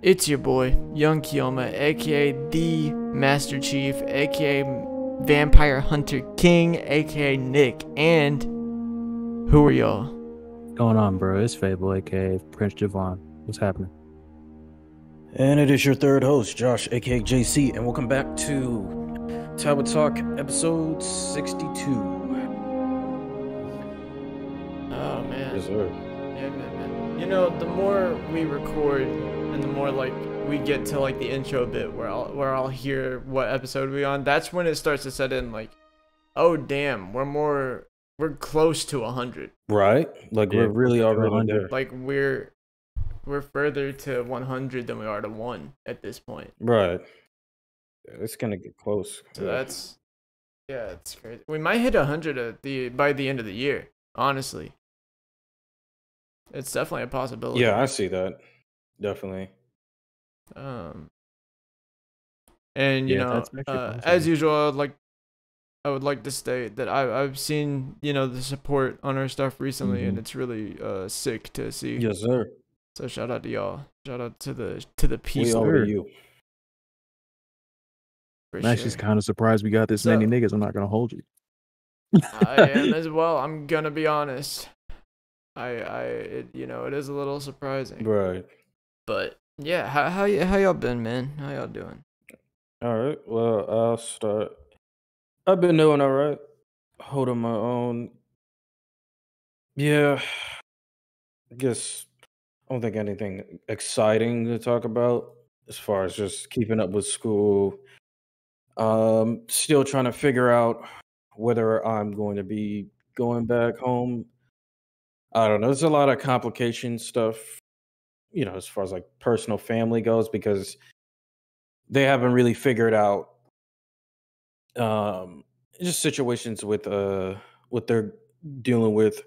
It's your boy, Young Kiyoma, aka the Master Chief, aka Vampire Hunter King, aka Nick, and who are y'all? Going on, bro? It's Phable, aka Prince Javon. What's happening? And it is your third host, Josh, aka JC, and welcome back to Tower Talk, episode 62. Oh man. Yes, sir. Yeah, man. You know, the more we record and the more like we get to like the intro bit where I'll hear what episode we're on, that's when it starts to set in like, oh damn, we're close to 100. Right? Like, Yeah, we're really already 100. there. Like we're further to 100 than we are to 1 at this point. Right. Yeah, it's gonna get close. So that's, yeah, it's crazy. We might hit 100 by the end of the year, honestly. It's definitely a possibility. Yeah, I see that. Definitely. And you Yeah, know, that's actually possible. as usual, I would like to state that I've seen, you know, the support on our stuff recently, and it's really sick to see. Yes, sir. So shout out to y'all. Shout out to the We people. owe it to you. For I'm actually sure. kind of surprised we got this So- many niggas. I'm not gonna hold you. I am as well. I'm gonna be honest. It is a little surprising. Right. But yeah, how y'all been, man? How y'all doing? All right. Well, I'll start. I've been doing all right. Holding my own. Yeah. I guess I don't think anything exciting to talk about as far as just keeping up with school. Still trying to figure out whether I'm going to be going back home. I don't know. There's a lot of complication stuff, as far as like personal family goes, because they haven't really figured out just situations with what they're dealing with.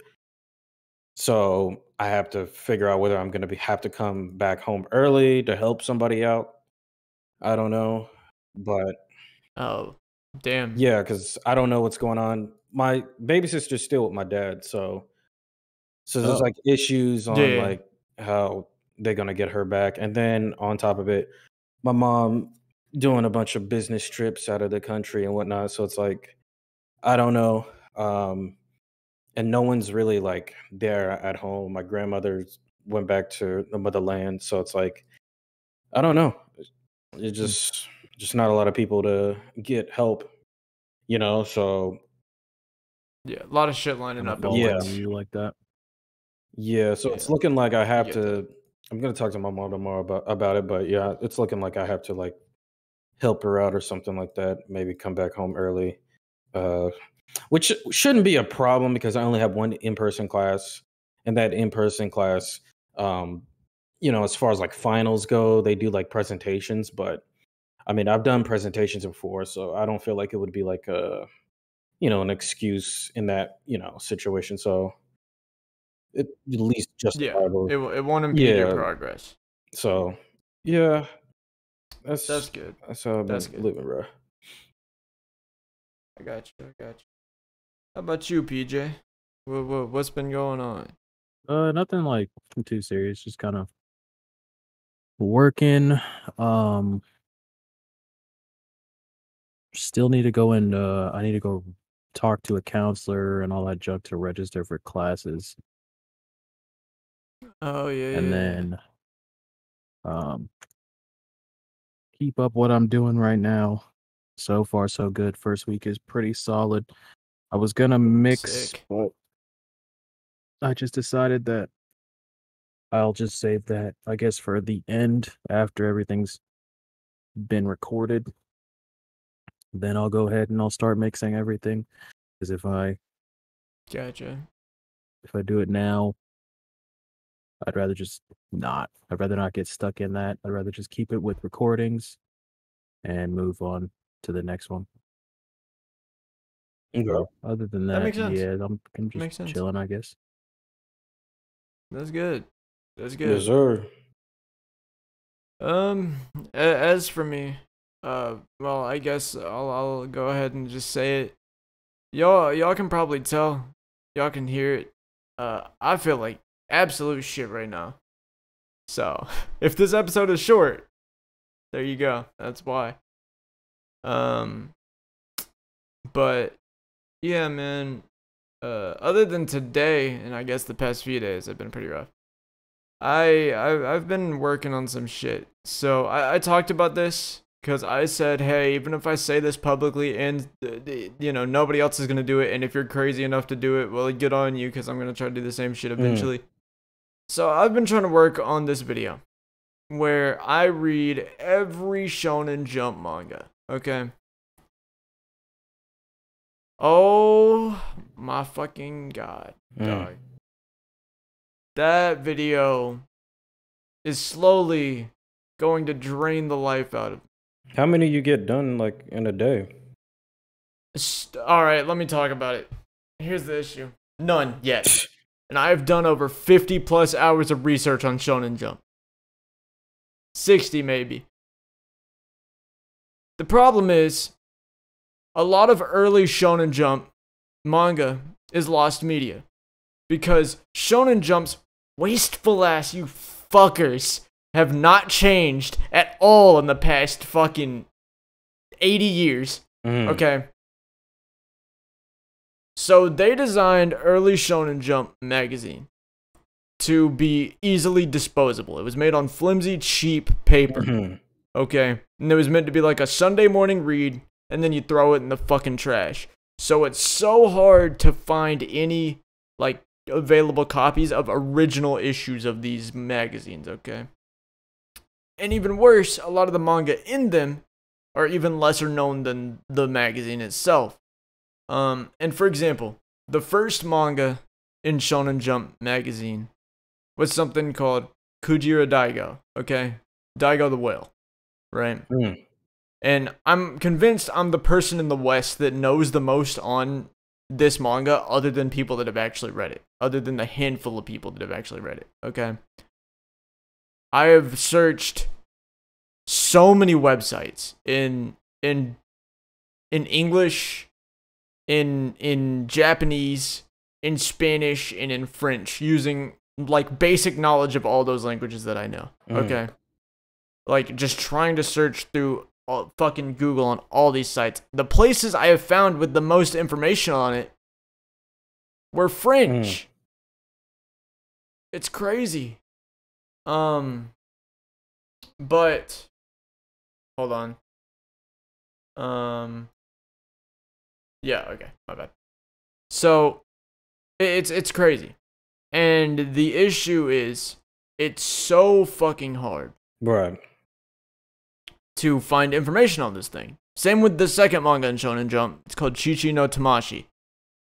So I have to figure out whether I'm going to have to come back home early to help somebody out. I don't know, but Oh, damn. yeah, because I don't know what's going on. My baby sister's still with my dad, so there's Oh. like issues on Yeah. like how they're gonna get her back, and then on top of it, my mom doing a bunch of business trips out of the country and whatnot. So it's like I don't know, and no one's really like there at home. My grandmother went back to the motherland, so it's like I don't know. It's just not a lot of people to get help, So Yeah, a lot of shit lining I up. don't Yeah. blame you like that. yeah, so it's Yeah. looking like I have get to. I'm gonna talk to my mom tomorrow about it, but yeah, it's looking like I have to like help her out or something like that. Maybe come back home early, which shouldn't be a problem because I only have one in-person class, and that in-person class, as far as like finals go, they do like presentations, but I mean, I've done presentations before, so I don't feel like it would be like an excuse in that, situation. So it at least Yeah, justifiable. it won't impede your Yeah. progress. So yeah, that's That's good. That's how I've That's been good. living, bro. I got you. How about you, PJ? What's been going on? Nothing like too serious. Just kind of working. Still need to go and I need to go talk to a counselor and all that junk to register for classes, Oh yeah. and yeah. then keep up what I'm doing right now. So far, so good. First week is pretty solid. I was gonna mix, Sick. but I just decided that I'll just save that, I guess, for the end after everything's been recorded. Then I'll go ahead and I'll start mixing everything. Because if I Gotcha. do it now, I'd rather just not. I'd rather not get stuck in that. I'd rather just keep it with recordings and move on to the next one. Okay. So, other than that, makes sense. yeah, I'm Makes just sense. chilling, I guess. That's good. That's good. Yes, sir. As for me, well, I guess I'll go ahead and just say it. Y'all can probably tell. Y'all can hear it. I feel like absolute shit right now. So, if this episode is short, there you go. That's why. But yeah, man. Other than today, and I guess the past few days have been pretty rough. I've been working on some shit. So I talked about this because I said, hey, even if I say this publicly and you know nobody else is gonna do it, and if you're crazy enough to do it, well, good on you, because I'm gonna try to do the same shit eventually. So I've been trying to work on this video where I read every Shonen Jump manga. Okay. Oh my fucking god, dog. That video is slowly going to drain the life out of me. How many you get done like in a day? Alright, let me talk about it. Here's the issue. None yet. And I have done over 50 plus hours of research on Shonen Jump. 60 maybe. The problem is, a lot of early Shonen Jump manga is lost media. Because Shonen Jump's wasteful ass, you fuckers, have not changed at all in the past fucking 80 years. Okay? So they designed early Shonen Jump magazine to be easily disposable. It was made on flimsy, cheap paper. Okay? And it was meant to be like a Sunday morning read, and then you throw it in the fucking trash. So it's so hard to find any, like, available copies of original issues of these magazines, okay? And even worse, a lot of the manga in them are even lesser known than the magazine itself. And for example, the first manga in Shonen Jump magazine was something called Kujira Daigo, okay? Daigo the Whale, right? And I'm convinced I'm the person in the West that knows the most on this manga other than people that have actually read it. Other than the handful of people that have actually read it, okay? I have searched so many websites in English, in Japanese, in Spanish, and in French, using like basic knowledge of all those languages that I know, okay? Like just trying to search through fucking Google on all these sites. The places I have found with the most information on it were French. It's crazy. But hold on. Yeah, okay, my bad. So it's crazy. And the issue is it's so fucking hard. Right. To find information on this thing. Same with the second manga in Shonen Jump. It's called Chichi no Tamashi.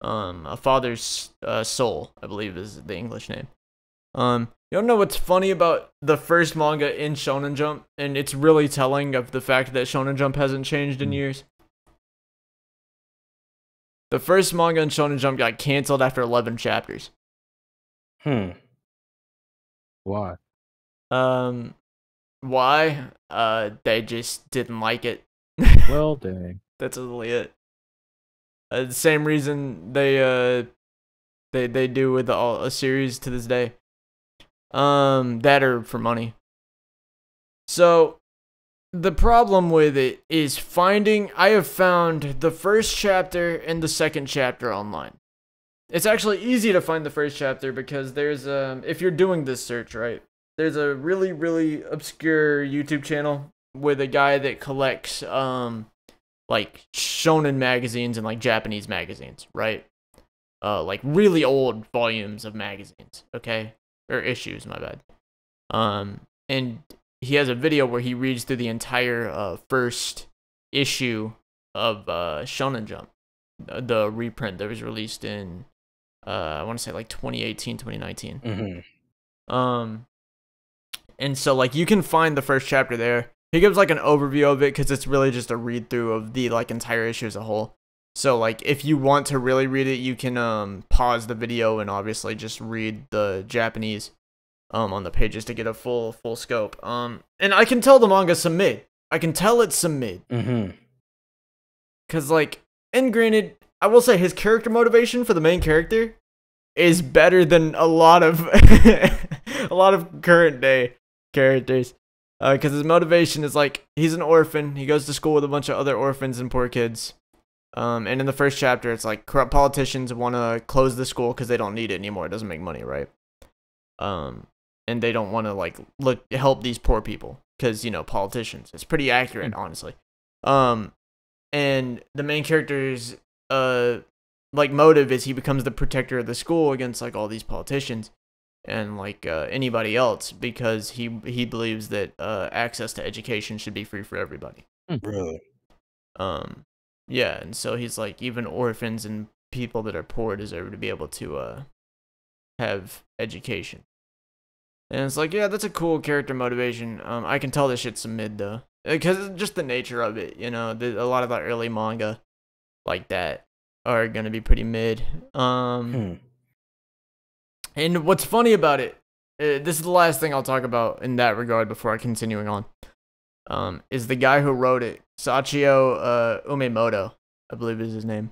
A Father's Soul, I believe is the English name. You don't know what's funny about the first manga in Shonen Jump, and it's really telling of the fact that Shonen Jump hasn't changed in years. The first manga in Shonen Jump got canceled after 11 chapters. Why? Why? They just didn't like it. Well, dang. That's literally it. The same reason they do with a series to this day. That are for money. So the problem with it is finding. I have found the first chapter and the second chapter online. It's actually easy to find the first chapter because there's if you're doing this search, right? There's a really, really obscure YouTube channel with a guy that collects like shonen magazines and like Japanese magazines, right? Like really old volumes of magazines, okay? Or issues, my bad. And he has a video where he reads through the entire first issue of Shonen Jump, the reprint that was released in I want to say like 2018, 2019. And so like you can find the first chapter there. He gives like an overview of it because it's really just a read through of the like entire issue as a whole. So like if you want to really read it, you can pause the video and obviously just read the Japanese on the pages to get a full scope. And I can tell the manga's some mid. I can tell it's some mid. Cause like, and granted, I will say his character motivation for the main character is better than a lot of a lot of current day characters. Because his motivation is like he's an orphan. He goes to school with a bunch of other orphans and poor kids. And in the first chapter, it's like corrupt politicians want to close the school because they don't need it anymore. It doesn't make money, right? And they don't want to like help these poor people because politicians. It's pretty accurate, honestly. And the main character's like motive is he becomes the protector of the school against like all these politicians and like anybody else because he believes that access to education should be free for everybody. Really? Yeah, and so he's like even orphans and people that are poor deserve to be able to have education. And it's like, yeah, that's a cool character motivation. I can tell this shit's some mid though, because just the nature of it. A lot of the early manga like that are gonna be pretty mid. And what's funny about it, this is the last thing I'll talk about in that regard before continuing on. Is the guy who wrote it, Sachio Umemoto, I believe is his name,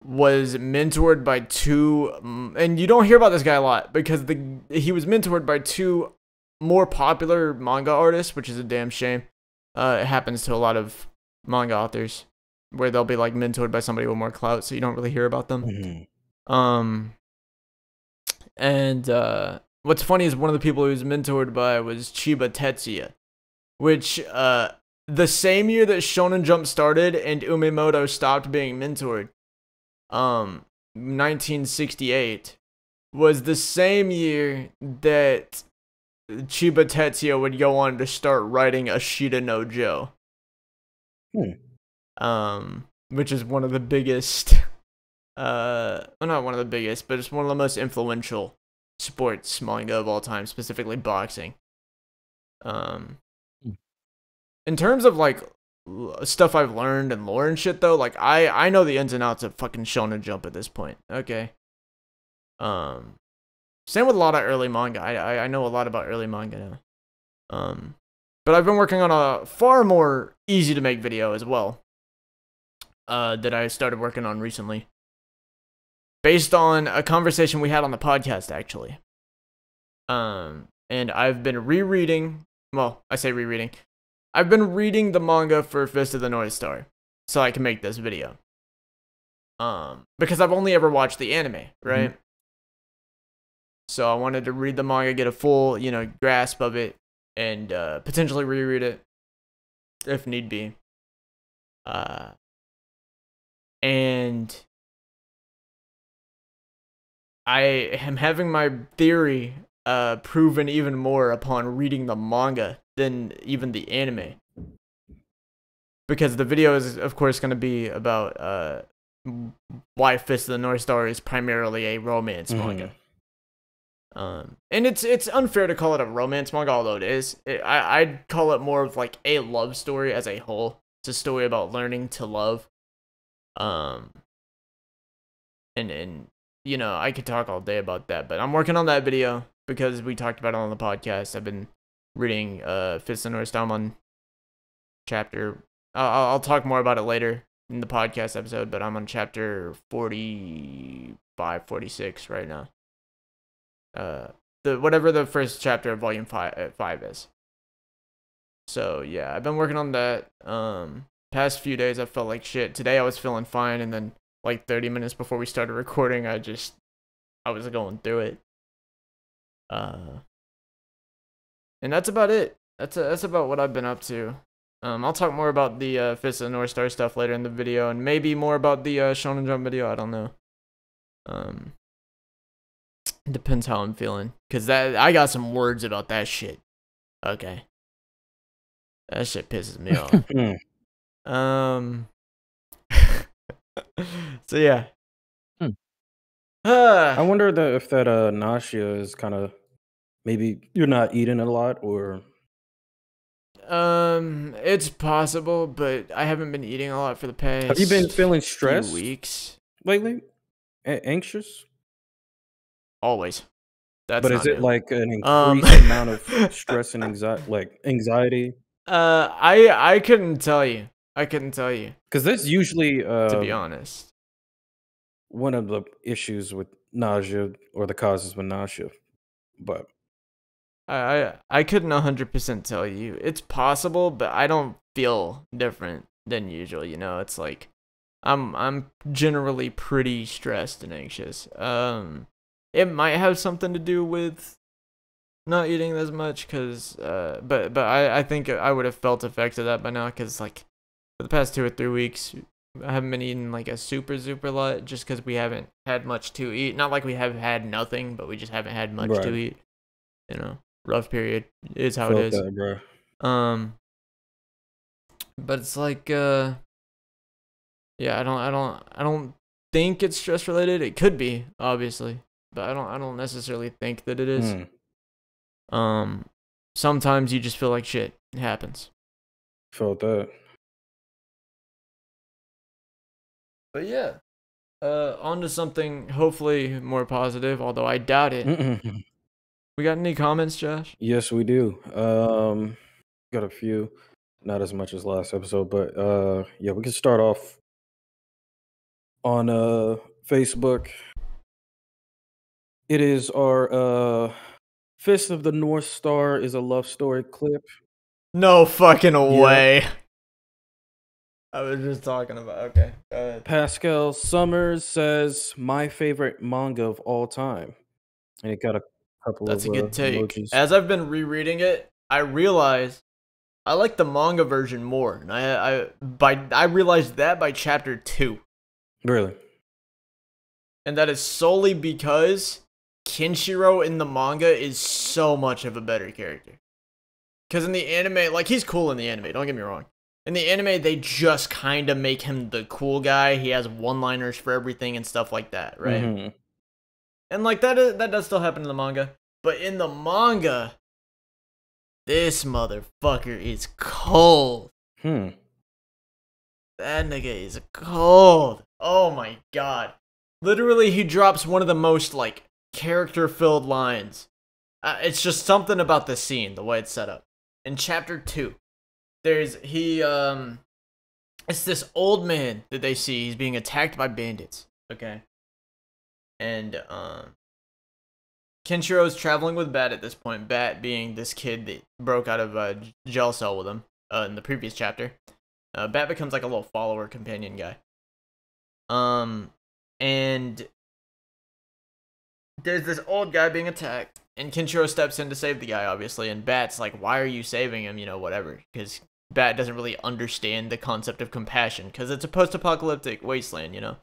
was mentored by two, and you don't hear about this guy a lot because he was mentored by two more popular manga artists, which is a damn shame. It happens to a lot of manga authors where they'll be like mentored by somebody with more clout, so you don't really hear about them. And what's funny is one of the people he was mentored by was Chiba Tetsuya, which the same year that Shonen Jump started and Umemoto stopped being mentored, 1968, was the same year that Chiba Tetsuya would go on to start writing Ashita no Joe. Which is one of the biggest, well, not one of the biggest, but it's one of the most influential sports manga of all time, specifically boxing. In terms of like stuff I've learned and lore and shit though, like I know the ins and outs of fucking Shonen Jump at this point. Okay. Same with a lot of early manga. I know a lot about early manga now. But I've been working on a far more easy to make video as well. That I started working on recently. Based on a conversation we had on the podcast actually. And I've been rereading, well, I say rereading. I've been reading the manga for Fist of the North Star, so I can make this video. Because I've only ever watched the anime, right? So I wanted to read the manga, get a full, grasp of it, and potentially reread it if need be. And I am having my theory proven even more upon reading the manga than even the anime, because the video is of course going to be about why Fist of the North Star is primarily a romance manga. And it's unfair to call it a romance manga, although it is. I'd call it more of like a love story as a whole. It's a story about learning to love. And I could talk all day about that, but I'm working on that video because we talked about it on the podcast. I've been reading Fist of the North Star. I'm on chapter, I'll talk more about it later in the podcast episode, but I'm on chapter 45, 46 right now. Whatever the first chapter of volume 5 is. So yeah, I've been working on that. Past few days I felt like shit. Today I was feeling fine, and then like 30 minutes before we started recording, I was going through it. And that's about it. That's about what I've been up to. I'll talk more about the Fist of the North Star stuff later in the video, and maybe more about the Shonen Jump video. I don't know. It depends how I'm feeling, cause I got some words about that shit. Okay, that shit pisses me off. So yeah. I wonder if that nausea is kind of, maybe you're not eating a lot, or it's possible, but I haven't been eating a lot for the past. have you been feeling few stressed weeks lately? Anxious? Always. That's But not is it new. like an increased amount of stress and anxiety? I couldn't tell you. Because that's usually To be honest. one of the issues with nausea, or the causes with nausea. But I couldn't 100% tell you. It's possible, but I don't feel different than usual. You know, it's like I'm generally pretty stressed and anxious. It might have something to do with not eating as much, cause but I think I would have felt effects of that by now, cause like for the past 2 or 3 weeks I haven't been eating like a super lot, just cause we haven't had much to eat. Not like we have had nothing, but we just haven't had much to eat. You know, rough period is how it is. That, bro. But it's like yeah, I don't think it's stress related. It could be, obviously, but I don't necessarily think that it is. Sometimes you just feel like shit. It happens. Felt that. But yeah, on to something hopefully more positive, although I doubt it. We got any comments, Josh? Yes, we do. Got a few, not as much as last episode, but yeah, we can start off on Facebook. It is our Fist of the North Star is a love story clip. No fucking way. I was just talking about. Okay, go ahead. Pascal Summers says my favorite manga of all time, and it got a couple That's of a good take. emojis. As I've been rereading it, I realize I like the manga version more, and I realized that by chapter 2. Really? And that is solely because Kenshiro in the manga is so much of a better character. Because in the anime, like, he's cool in the anime, don't get me wrong. In the anime, they just kind of make him the cool guy. He has one-liners for everything and stuff like that, right? Mm-hmm. And, like, that does still happen in the manga. But in the manga, this motherfucker is cold. Hmm. That nigga is cold. Oh my god. Literally, he drops one of the most, like, character-filled lines. It's just something about the scene, the way it's set up. In chapter 2, it's this old man that they see. He's being attacked by bandits, okay? And, Kenshiro's traveling with Bat at this point. Bat being this kid that broke out of a jail cell with him, in the previous chapter. Bat becomes like a little follower companion guy. And there's this old guy being attacked, and Kenshiro steps in to save the guy, obviously, and Bat's like, why are you saving him, you know, whatever, because Bat doesn't really understand the concept of compassion, because it's a post-apocalyptic wasteland, you know?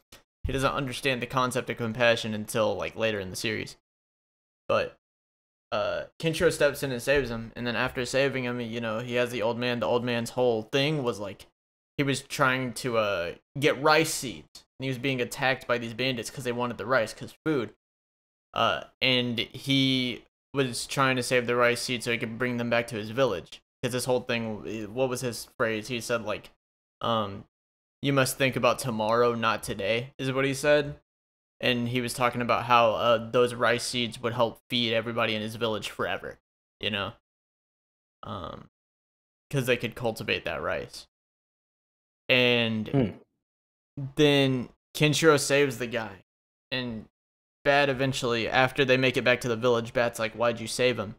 He doesn't understand the concept of compassion until, like, later in the series. But, Kenshiro steps in and saves him, and then after saving him, you know, he has the old man. The old man's whole thing was, like, he was trying to, get rice seeds, and he was being attacked by these bandits because they wanted the rice, because food. And he was trying to save the rice seeds so he could bring them back to his village. Because this whole thing, what was his phrase? He said, like, you must think about tomorrow, not today, is what he said. And he was talking about how those rice seeds would help feed everybody in his village forever, you know? Because they could cultivate that rice. And then Kenshiro saves the guy. And Bat eventually, after they make it back to the village, Bat's like, why'd you save him?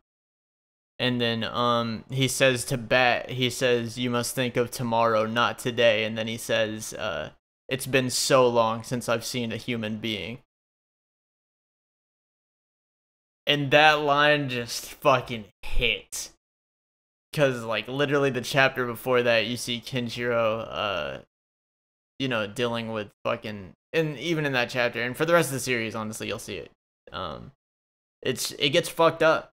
And then he says to Bat, he says, you must think of tomorrow, not today. And then he says, it's been so long since I've seen a human being. And that line just fucking hits. Because, like, literally the chapter before that, you see Kenshiro, you know, dealing with fucking... And even in that chapter, and for the rest of the series, honestly, you'll see it. It gets fucked up.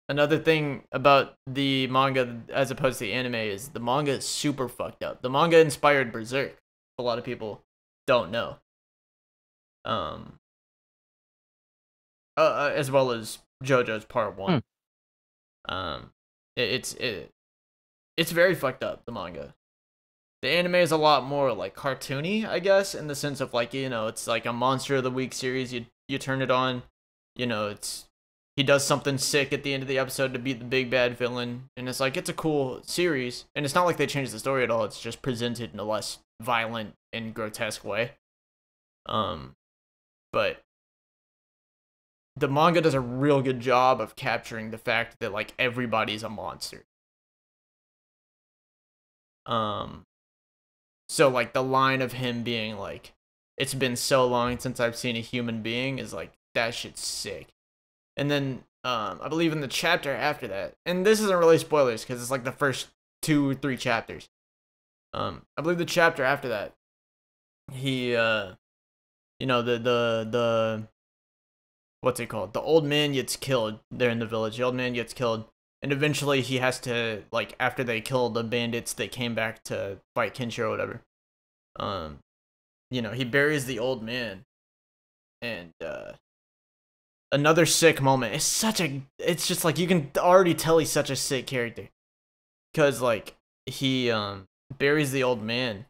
Another thing about the manga as opposed to the anime is the manga is super fucked up. The manga inspired Berserk. A lot of people don't know. As well as JoJo's Part 1. It's very fucked up, the manga. The anime is a lot more, like, cartoony, I guess, in the sense of, like, you know, it's like a Monster of the Week series. You turn it on, you know, he does something sick at the end of the episode to beat the big bad villain, and it's like, it's a cool series, and it's not like they changed the story at all. It's just presented in a less violent and grotesque way. But the manga does a real good job of capturing the fact that like everybody's a monster. So like the line of him being like, "It's been so long since I've seen a human being," is like, that shit's sick. And then I believe in the chapter after that, and this isn't really spoilers because it's like the first 2 or 3 chapters. I believe the chapter after that, he you know, the what's it called? The old man gets killed there in the village. The old man gets killed. And eventually he has to, like, after they kill the bandits that came back to fight Kenshiro or whatever, you know, he buries the old man. And another sick moment. It's just like, you can already tell he's such a sick character. Because, like, he buries the old man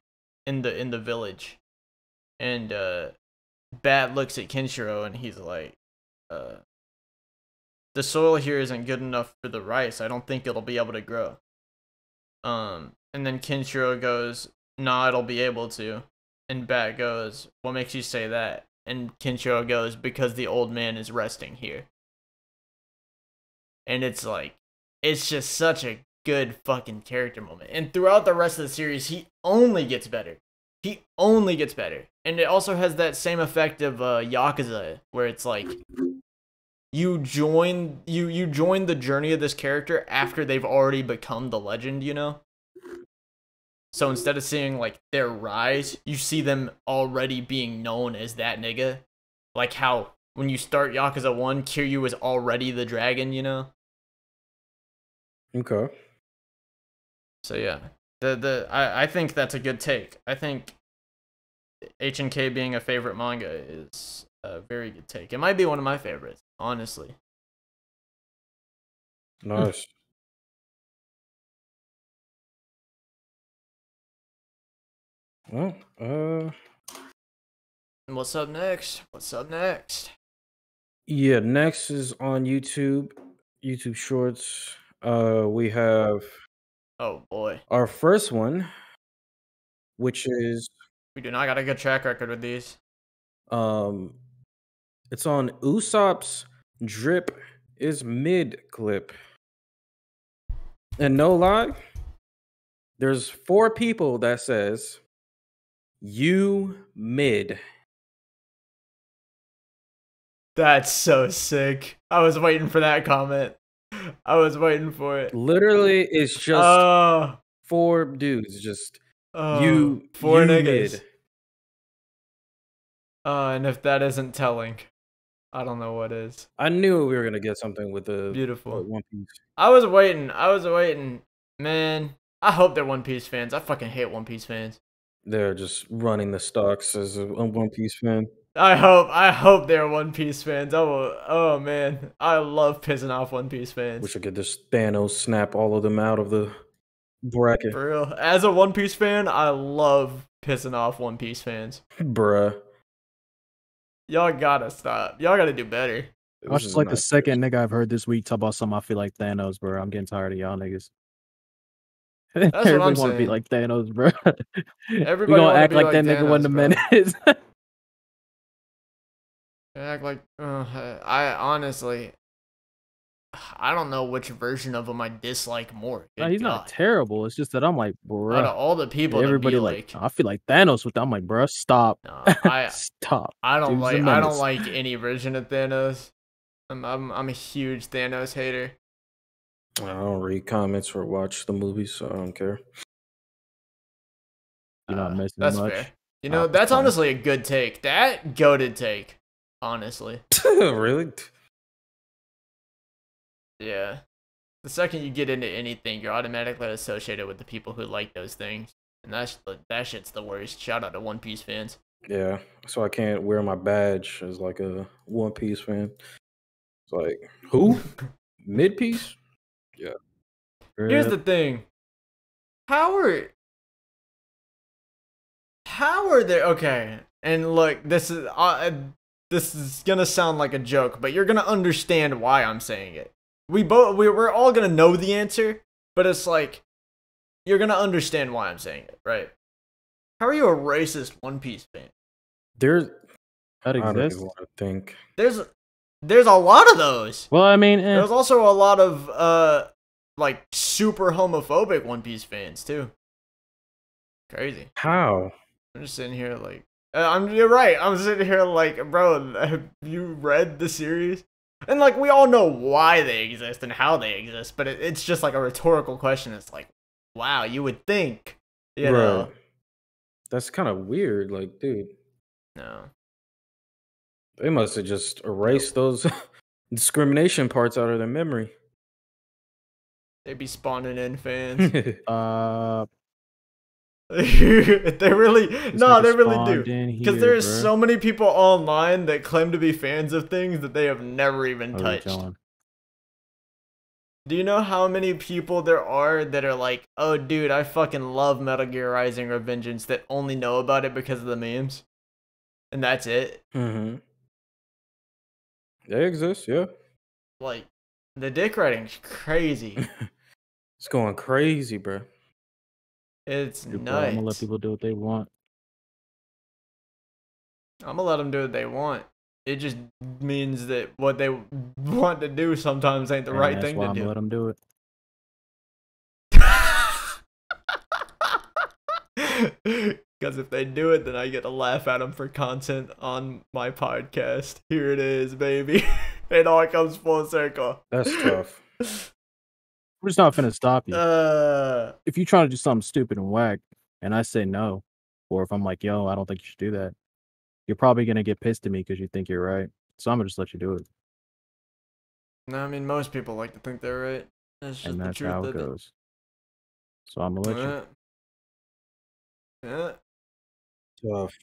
in the village. And Bat looks at Kenshiro and he's like, the soil here isn't good enough for the rice. I don't think it'll be able to grow. And then Kenshiro goes, "Nah, it'll be able to." And Bat goes, "What makes you say that?" And Kenshiro goes, "Because the old man is resting here." And it's like, it's just such a good fucking character moment. And throughout the rest of the series, he only gets better. He only gets better. And it also has that same effect of Yakuza, where it's like, you join the journey of this character after they've already become the legend, you know? So instead of seeing like their rise, you see them already being known as that nigga. Like how when you start Yakuza 1, Kiryu is already the dragon, you know? Okay. So yeah. I think that's a good take. I think H&K being a favorite manga is a very good take. It might be one of my favorites, honestly. Nice. Well, What's up next? yeah, next is on YouTube Shorts. We have Oh boy. our first one, which is We do not got a good track record with these. it's on Usopp's Drip is Mid clip. And no lie, there's 4 people that says you mid. That's so sick. I was waiting for that comment. I was waiting for it. Literally, it's just 4 dudes. Just you 4 you niggas. mid. And if that isn't telling, I don't know what is. I knew we were gonna get something with the Beautiful. One Piece. I was waiting. Man, I hope they're One Piece fans. I fucking hate One Piece fans. They're just running the stocks as a One Piece fan. I hope they're One Piece fans. Oh man, I love pissing off One Piece fans. Wish I could just Thanos snap all of them out of the bracket. For real. As a One Piece fan, I love pissing off One Piece fans. Bruh. Y'all gotta stop. Y'all gotta do better. That's just like the second nigga I've heard this week talk about something I feel like Thanos, bro. I'm getting tired of y'all niggas. That's what I'm Everybody want to be saying. like Thanos, bro. Everybody we gonna wanna act be like like that nigga Thanos, wasn't a bro. menace. Act like I honestly, I don't know which version of him I dislike more. No, Good he's God. not terrible. It's just that I'm like, Out of bro. all the people, Everybody to be like, I feel like Thanos with that. I'm like, bro, stop. no, Stop. I don't Dude's a like menace. any version of Thanos. I'm a huge Thanos hater. I don't read comments or watch the movies, so I don't care. You're not missing That's much. fair. You know, It's that's fine. honestly a good take. That goated take, honestly. Really? Yeah. The second you get into anything, you're automatically associated with the people who like those things. And that shit's the worst. Shout out to One Piece fans. Yeah, so I can't wear my badge as like a One Piece fan. It's like, who? Mid piece? Yeah. Here's the thing. How are they okay? And look, this is gonna sound like a joke, but you're gonna understand why I'm saying it. We're all gonna know the answer, but it's like you're gonna understand why I'm saying it, right? How are you a racist One Piece fan? There's That I don't even exists. want to think. There's there's a lot of those. Well, I mean, there's also a lot of like super homophobic One Piece fans too. Crazy. How? I'm just sitting here like, you're right. I'm sitting here like, bro, have you read the series? And like, we all know why they exist and how they exist, but it's just like a rhetorical question. It's like, wow, you would think, you know. That's kind of weird. Like, dude, No. they must have just erased those discrimination parts out of their memory. They be spawning in fans. They really do. Because there's so many people online that claim to be fans of things that they have never even touched. Do you know how many people there are that are like, oh dude, I fucking love Metal Gear Rising Revengeance, that only know about it because of the memes? And that's it? Mm-hmm. They exist, yeah. Like, the dick writing's crazy. It's going crazy, bro. It's nuts. I'm gonna let people do what they want. I'm gonna let them do what they want. It just means that what they want to do sometimes ain't the right thing to do. I'm gonna let them do it. Because if they do it, then I get to laugh at them for content on my podcast. Here it is, baby. It all comes full circle. That's tough. We're just not finna stop you. If you try to do something stupid and whack, and I say no, or if I'm like, yo, I don't think you should do that, you're probably gonna get pissed at me because you think you're right. So I'm gonna just let you do it. No, I mean, most people like to think they're right. That's just the truth how it goes. So I'm gonna let you. Yeah. Tough.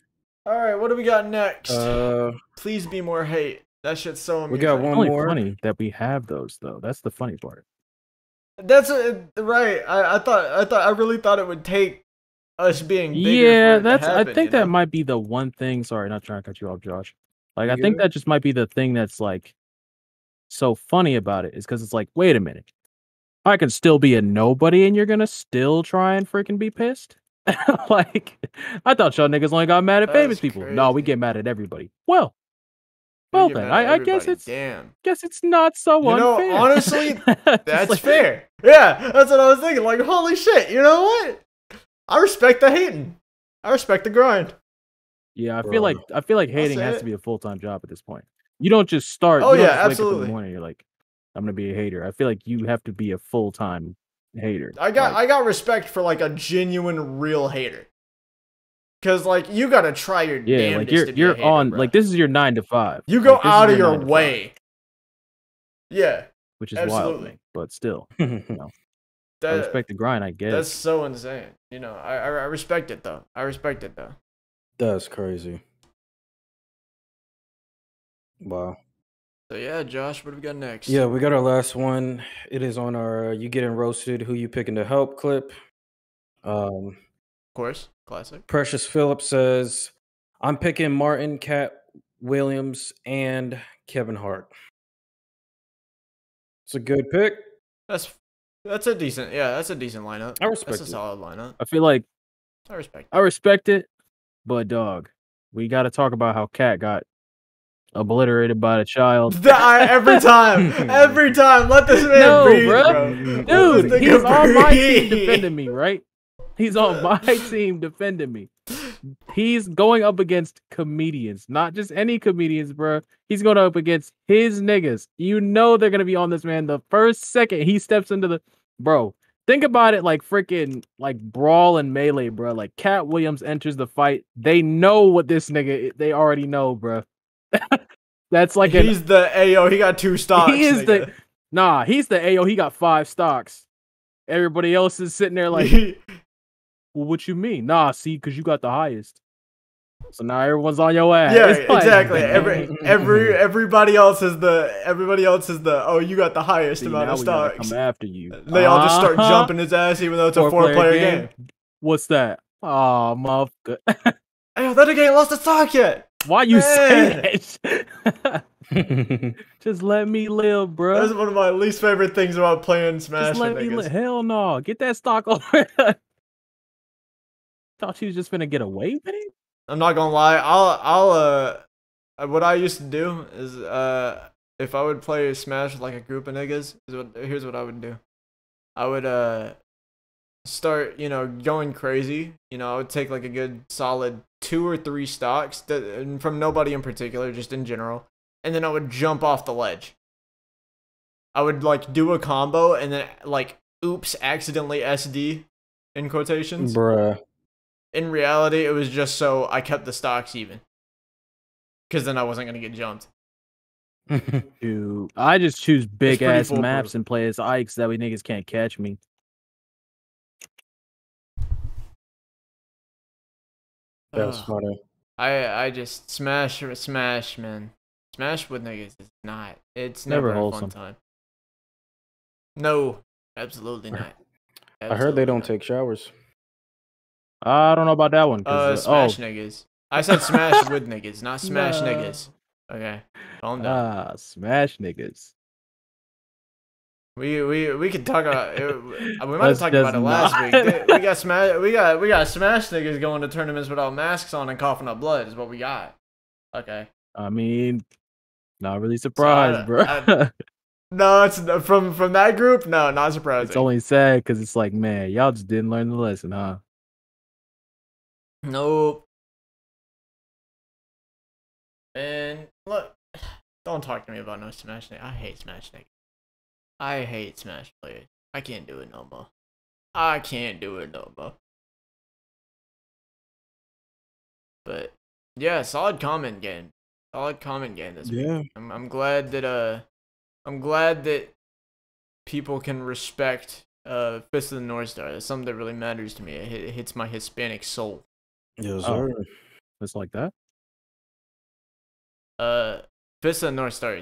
All right, what do we got next? Please be more hate. That shit's so amusing. We got one more. Funny that we have those though. That's the funny part. That's right. I really thought it would take us being bigger. Yeah, I think that might be the one thing. Sorry, not trying to cut you off, Josh. Like, I think that just might be the thing that's like so funny about it, is because it's like, wait a minute, I can still be a nobody and you're gonna still try and freaking be pissed. Like, I thought y'all niggas only got mad at famous people. Crazy. No, we get mad at everybody. Well then, I guess it's not so unfair. Honestly, that's like, fair. Yeah, that's what I was thinking. Like, holy shit, you know what? I respect the hating. I respect the grind. Yeah, I feel like hating has to be a full-time job at this point. You don't just start. Oh yeah, just absolutely. Wake up in the morning, you're like, I'm gonna be a hater. I feel like you have to be a full-time hater. I got respect for like a genuine, real hater. Cause like you gotta try your damnedest. Like to be a hater, on bro. Like this is your 9 to 5. You go out of your way. Yeah. Which is wild, but still, you know, I respect the grind. I guess that's so insane. You know, I respect it though. That's crazy. Wow. So yeah, Josh, what do we got next? Yeah, we got our last one. It is on our "You Getting Roasted, Who You Picking to Help" clip. Of course, classic. Precious Phillips says, "I'm picking Martin, Cat Williams, and Kevin Hart." It's a good pick. That's a decent lineup. I respect it. That's a solid lineup. I feel like I respect it, but dog, we got to talk about how Cat got obliterated by a child. Every time, let this man breathe, bro. Dude, he's on my team defending me, right? He's on my team defending me. He's going up against comedians, not just any comedians, bro. He's going up against his niggas. You know they're gonna be on this man the first second he steps into the bro. Think about it like freaking like Brawl and Melee, bro. Like Cat Williams enters the fight. They know what this nigga. They already know, bro. That's like he's the AO. He got 2 stocks. He's the AO. He got 5 stocks. Everybody else is sitting there like, well, what you mean? Nah, see, because you got the highest. So now everyone's on your ass. Yeah, exactly. Everybody else is the oh, you got the highest amount of stocks. Come after you. They all just start jumping his ass, even though it's a 4-player game. What's that? Oh, motherfucker. Hey, that nigga ain't lost a stock yet. Why you say that? Just let me live, bro. That's one of my least favorite things about playing Smash. Just let me live. Hell no. Get that stock over. Thought she was just gonna get away with it. I'm not gonna lie. I'll what I used to do is if I would play Smash with like a group of niggas, here's what I would do. I would start, going crazy. I would take like a good solid 2 or 3 stocks and from nobody in particular, just in general. And then I would jump off the ledge. I would like do a combo and then like oops, accidentally SD in quotations. Bruh. In reality, it was just so I kept the stocks even. Because then I wasn't going to get jumped. Dude, I just choose big ass foolproof. maps and play as Ike so that way niggas can't catch me. That's funny. I just smash, man. Smash with niggas is not. It's never a fun time. No, absolutely not. I heard they don't take showers. I don't know about that one. Smash niggas. I said smash with niggas, not smash niggas. Okay, calm down. Smash niggas. We could talk about it. We might have talked about it last week. We got smash niggas going to tournaments without masks on and coughing up blood is what we got. Okay. I mean, not really surprised, bro. No, it's from that group. No, not surprising. It's only sad because it's like, man, y'all just didn't learn the lesson, huh? Nope. And look, don't talk to me about no Smash niggas. I hate Smash niggas. I hate Smash players. I can't do it no more. But yeah, solid comment game. This week. I'm glad that people can respect Fist of the North Star. That's something that really matters to me. It hits my Hispanic soul. Yes, sir. It's like that. Fist of the North Star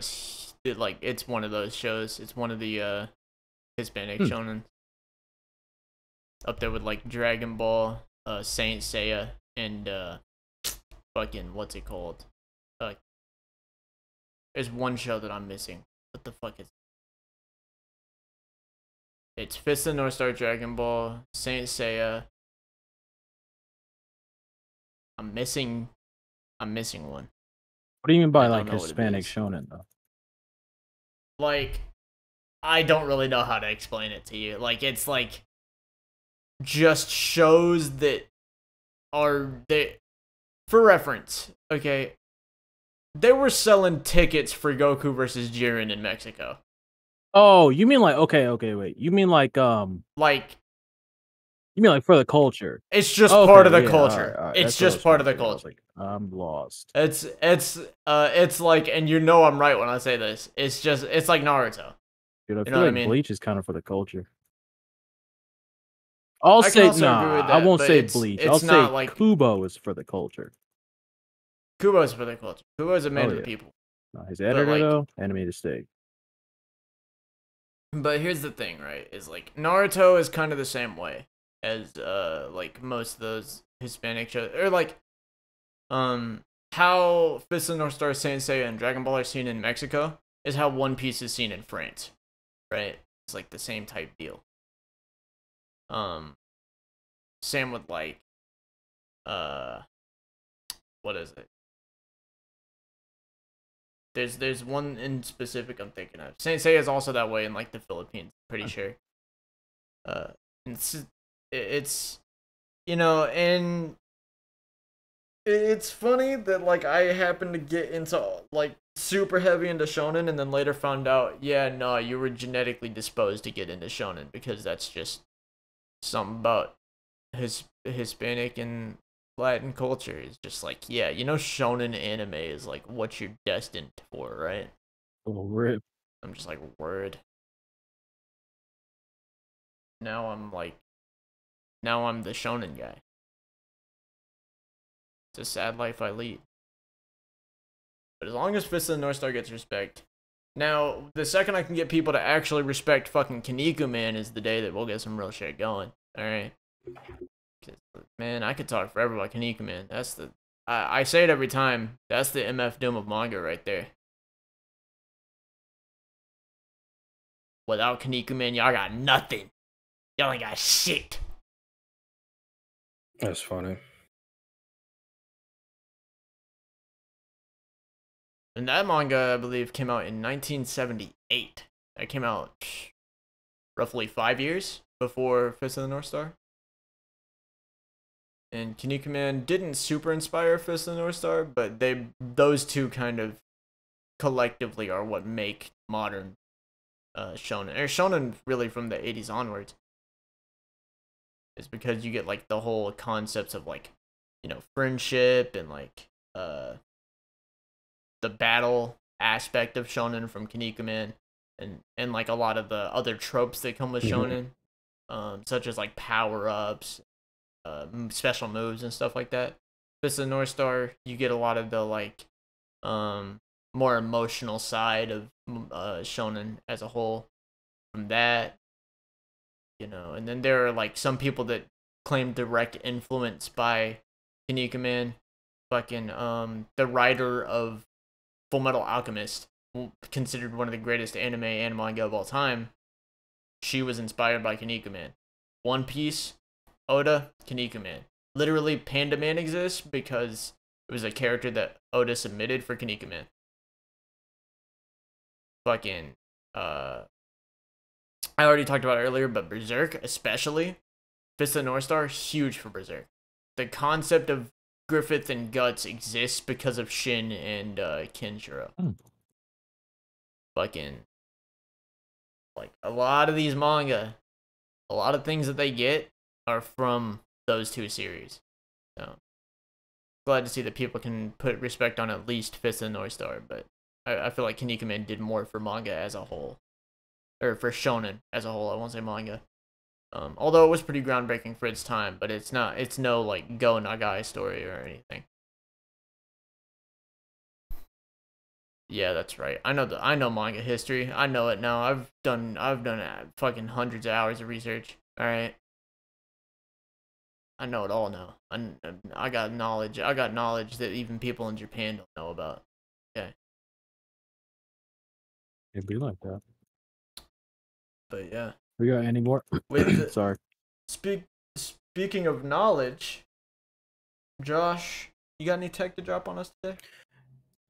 it's one of those shows. It's one of the Hispanic shonen. Up there with like Dragon Ball, Saint Seiya, and fucking what's it called? There's one show that I'm missing. What the fuck is it? It's Fist of the North Star, Dragon Ball, Saint Seiya. I'm missing one. What do you mean by like Hispanic shonen though? Like, I don't really know how to explain it to you. Like, it's like just shows that are they for reference, okay? They were selling tickets for Goku versus Jiren in Mexico. Oh, you mean like wait. You mean like you mean like for the culture? It's just part of the culture. All right. It's just part of the culture. Like, I'm lost. It's like, and I'm right when I say this. It's like Naruto. Dude, I feel like Bleach is kind of for the culture. I won't say Bleach. I'll say like Kubo is for the culture. Kubo's for the culture. Kubo's a man of the people. No, his editor though, animated steak. But here's the thing, right? Is like Naruto is kind of the same way as like most of those Hispanic shows, or like how Fist of the North Star, Saint Seiya, and Dragon Ball are seen in Mexico is how One Piece is seen in France, right? It's like the same type deal. Same with like what is it? There's one in specific I'm thinking of. Saint Seiya is also that way in like the Philippines, pretty sure. It's and it's funny that like I happened to get into like super heavy into shonen and then later found out, yeah, no, you were genetically disposed to get into shonen because that's just something about Hispanic and Latin culture is just like, yeah, shonen anime is like what you're destined for, right? Oh, rip. I'm just like, word. Now I'm the shonen guy. It's a sad life I lead. But as long as Fist of the North Star gets respect. Now, the second I can get people to actually respect fucking Kaneko Man is the day that we'll get some real shit going. Alright? Man, I could talk forever about Kaneko Man. That's the... I say it every time. That's the MF Doom of manga right there. Without Kaneko Man, y'all got nothing. Y'all ain't got shit. That's funny. And that manga, I believe, came out in 1978. That came out roughly 5 years before Fist of the North Star. And Kinnikuman didn't super inspire Fist of the North Star, but those two kind of collectively are what make modern shonen, or shonen really from the 80s onwards. Is because you get like the whole concepts of like, you know, friendship and like the battle aspect of shonen from Kinnikuman, and like a lot of the other tropes that come with shonen, such as like power ups, special moves and stuff like that. Fist of the North Star, you get a lot of the like more emotional side of shonen as a whole from that, you know. And then there are like some people that claim direct influence by Kinnikuman. Fucking the writer of Full Metal Alchemist, considered one of the greatest anime and manga of all time, she was inspired by Kinnikuman. One Piece, Oda, Kinnikuman. Literally, Panda Man exists because it was a character that Oda submitted for Kinnikuman. Fucking, I already talked about it earlier, but Berserk, especially, Fist of the North Star, huge for Berserk. The concept of Griffith and Guts exists because of Shin and Kenshiro. Fucking, like, a lot of these manga, a lot of things that they get are from those two series. So, glad to see that people can put respect on at least Fist of the North Star, but I feel like Kinnikuman did more for manga as a whole. Or for shonen as a whole, I won't say manga. Although it was pretty groundbreaking for its time, but it's no like Go Nagai story or anything. Yeah, that's right. I know manga history. I know it now. I've done fucking hundreds of hours of research. All right. I know it all now. I got knowledge. I got knowledge that even people in Japan don't know about. Okay. It'd be like that. But yeah. We got any more? Sorry. Speaking of knowledge, Josh, you got any tech to drop on us today?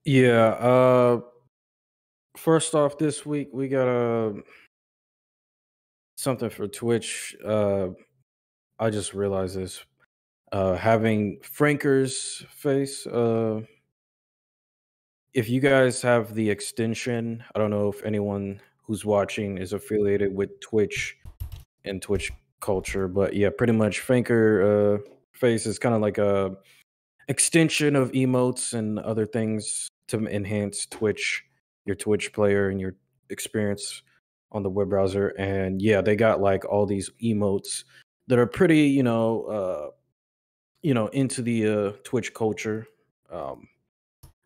Yeah. First off, this week we got something for Twitch. I just realized this. Having Franker's face. If you guys have the extension, I don't know if anyone who's watching is affiliated with Twitch and Twitch culture, but yeah, pretty much Franker face is kind of like a extension of emotes and other things to enhance your Twitch player and your experience on the web browser. And yeah, they got like all these emotes that are pretty, into the Twitch culture.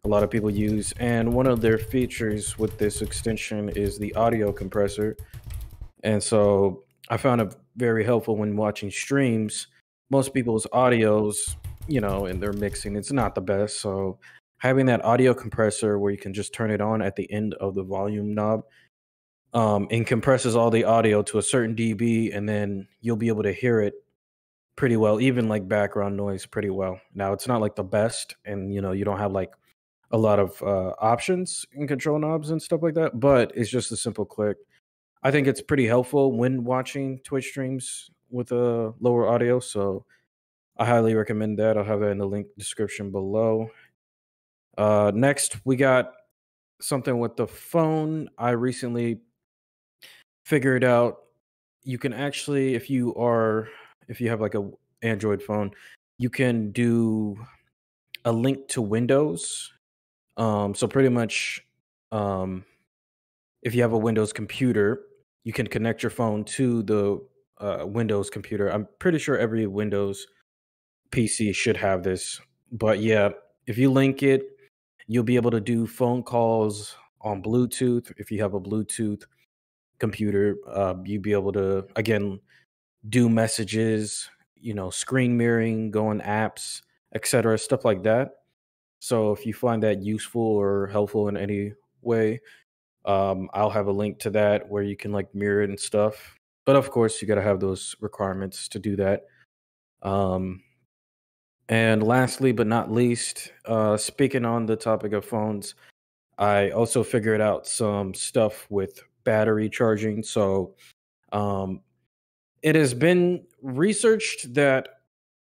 A lot of people use, and one of their features with this extension is the audio compressor. And so I found it very helpful when watching streams. Most people's audios, and their mixing, it's not the best. So having that audio compressor where you can just turn it on at the end of the volume knob, and compresses all the audio to a certain dB, and then you'll be able to hear it pretty well, even like background noise pretty well. Now it's not like the best, and you don't have like a lot of options and control knobs and stuff like that, but it's just a simple click. I think it's pretty helpful when watching Twitch streams with a lower audio, so I highly recommend that. I'll have that in the link description below. Next, we got something with the phone. I recently figured out you can actually, if you have like a Android phone, you can do a link to Windows. So pretty much, if you have a Windows computer, you can connect your phone to the Windows computer. I'm pretty sure every Windows PC should have this. But yeah, if you link it, you'll be able to do phone calls on Bluetooth. If you have a Bluetooth computer, you'll be able to, again, do messages, screen mirroring, go on apps, etc., stuff like that. So if you find that useful or helpful in any way, I'll have a link to that where you can like mirror it and stuff. But of course, you got to have those requirements to do that. And lastly, but not least, speaking on the topic of phones, I also figured out some stuff with battery charging. So um, it has been researched that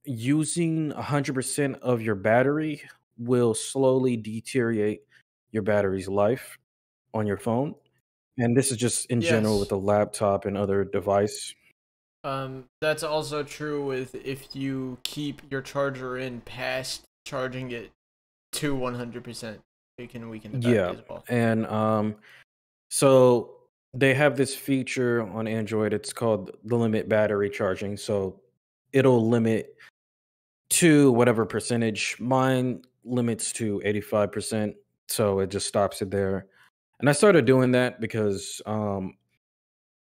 using 100% of your battery will slowly deteriorate your battery's life on your phone. And this is just in general with Yes. a laptop and other device. That's also true with if you keep your charger in past charging it to 100%, it can weaken the battery Yeah. as well. And so they have this feature on Android. It's called the limit battery charging. So it'll limit to whatever percentage. Mine limits to 85%. So it just stops it there. And I started doing that because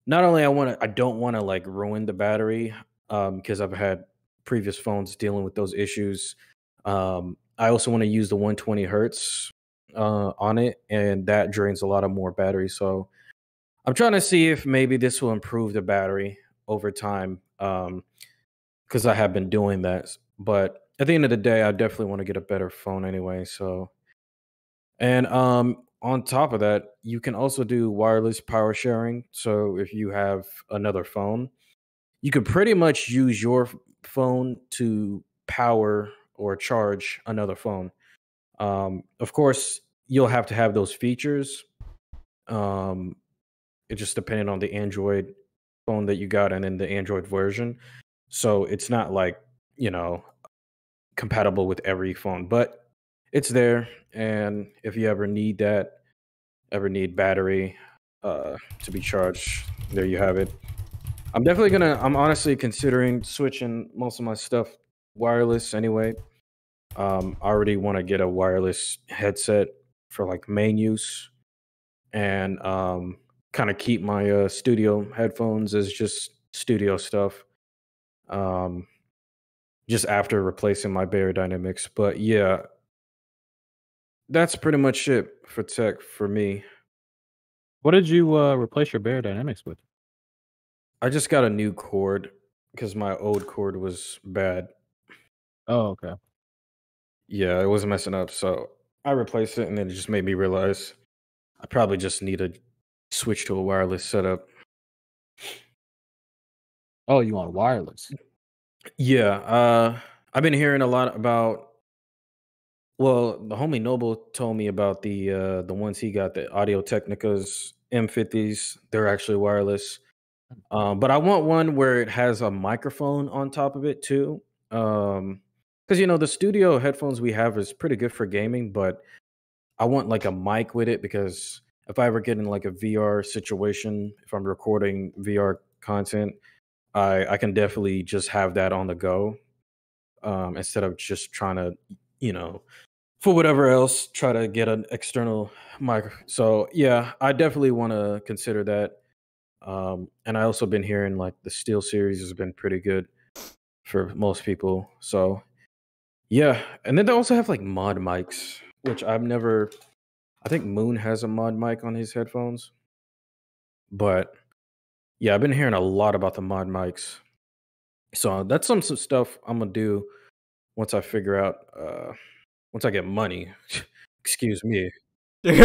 not only I don't want to like ruin the battery because I've had previous phones dealing with those issues. I also want to use the 120 hertz on it, and that drains a lot of more battery. So I'm trying to see if maybe this will improve the battery over time because I have been doing that. But at the end of the day, I definitely want to get a better phone anyway. So and on top of that, you can also do wireless power sharing. So if you have another phone, you could pretty much use your phone to power or charge another phone. Of course, you'll have to have those features. Um, it just depending on the Android phone that you got and then the Android version. So it's not like, you know, compatible with every phone, but it's there. And if you ever need battery to be charged, there you have it. I'm honestly considering switching most of my stuff wireless anyway. I already want to get a wireless headset for like main use and kind of keep my studio headphones as just studio stuff. Um, just after replacing my Bear Dynamics. But yeah, that's pretty much it for tech for me. What did you replace your Bear Dynamics with? I just got a new cord because my old cord was bad. Oh, okay. Yeah, it was messing up. So I replaced it and then it just made me realize I probably just need to switch to a wireless setup. Oh, you want wireless? Yeah, I've been hearing a lot about well, the homie Noble told me about the ones he got, the Audio Technicas M50s. They're actually wireless. But I want one where it has a microphone on top of it too. Because you know the studio headphones we have is pretty good for gaming, but I want like a mic with it because if I ever get in like a VR situation, if I'm recording VR content, I can definitely just have that on the go instead of just trying to, you know, for whatever else, try to get an external mic. So yeah, I definitely want to consider that. And I also been hearing like the Steel series has been pretty good for most people. So yeah, and then they also have like mod mics, which I've never. I think Moon has a mod mic on his headphones, but yeah, I've been hearing a lot about the mod mics. So that's some stuff I'm gonna do once I figure out. Once I get money. Excuse me. Shit, you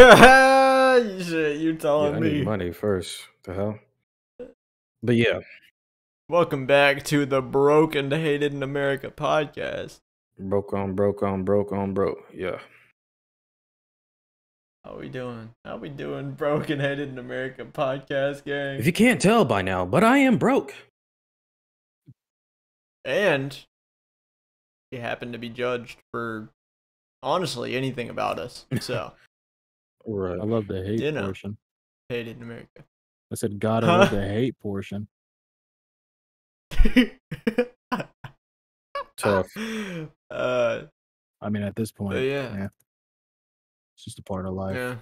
Yeah, telling I need me. money first. The hell. But yeah, Welcome back to the Broken Hated in America podcast. broke on broke on broke on broke. Yeah. How we doing? How we doing, Broken Hated in America podcast gang? If you can't tell by now, but I am broke. And you happen to be judged for honestly anything about us. So, Right. I love the hate you know, portion. hated in America. I said, God, I love the hate portion. Tough. I mean, at this point, yeah. it's just a part of life. Yeah.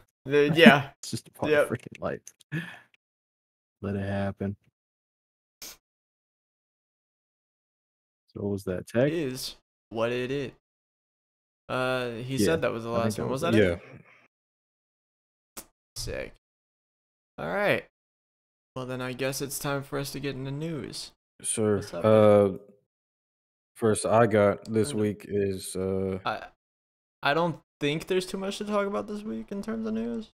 Yeah. It's just a part Yep. of freaking life. Let it happen. So what was that tech? Is what it is. He Yeah, said that was the I think last that one. Was was that Yeah. it? Sick. All right. Well, then I guess it's time for us to get into news. Sure. What's up? First I got this Kinda. week is I don't think there's too much to talk about this week in terms of news.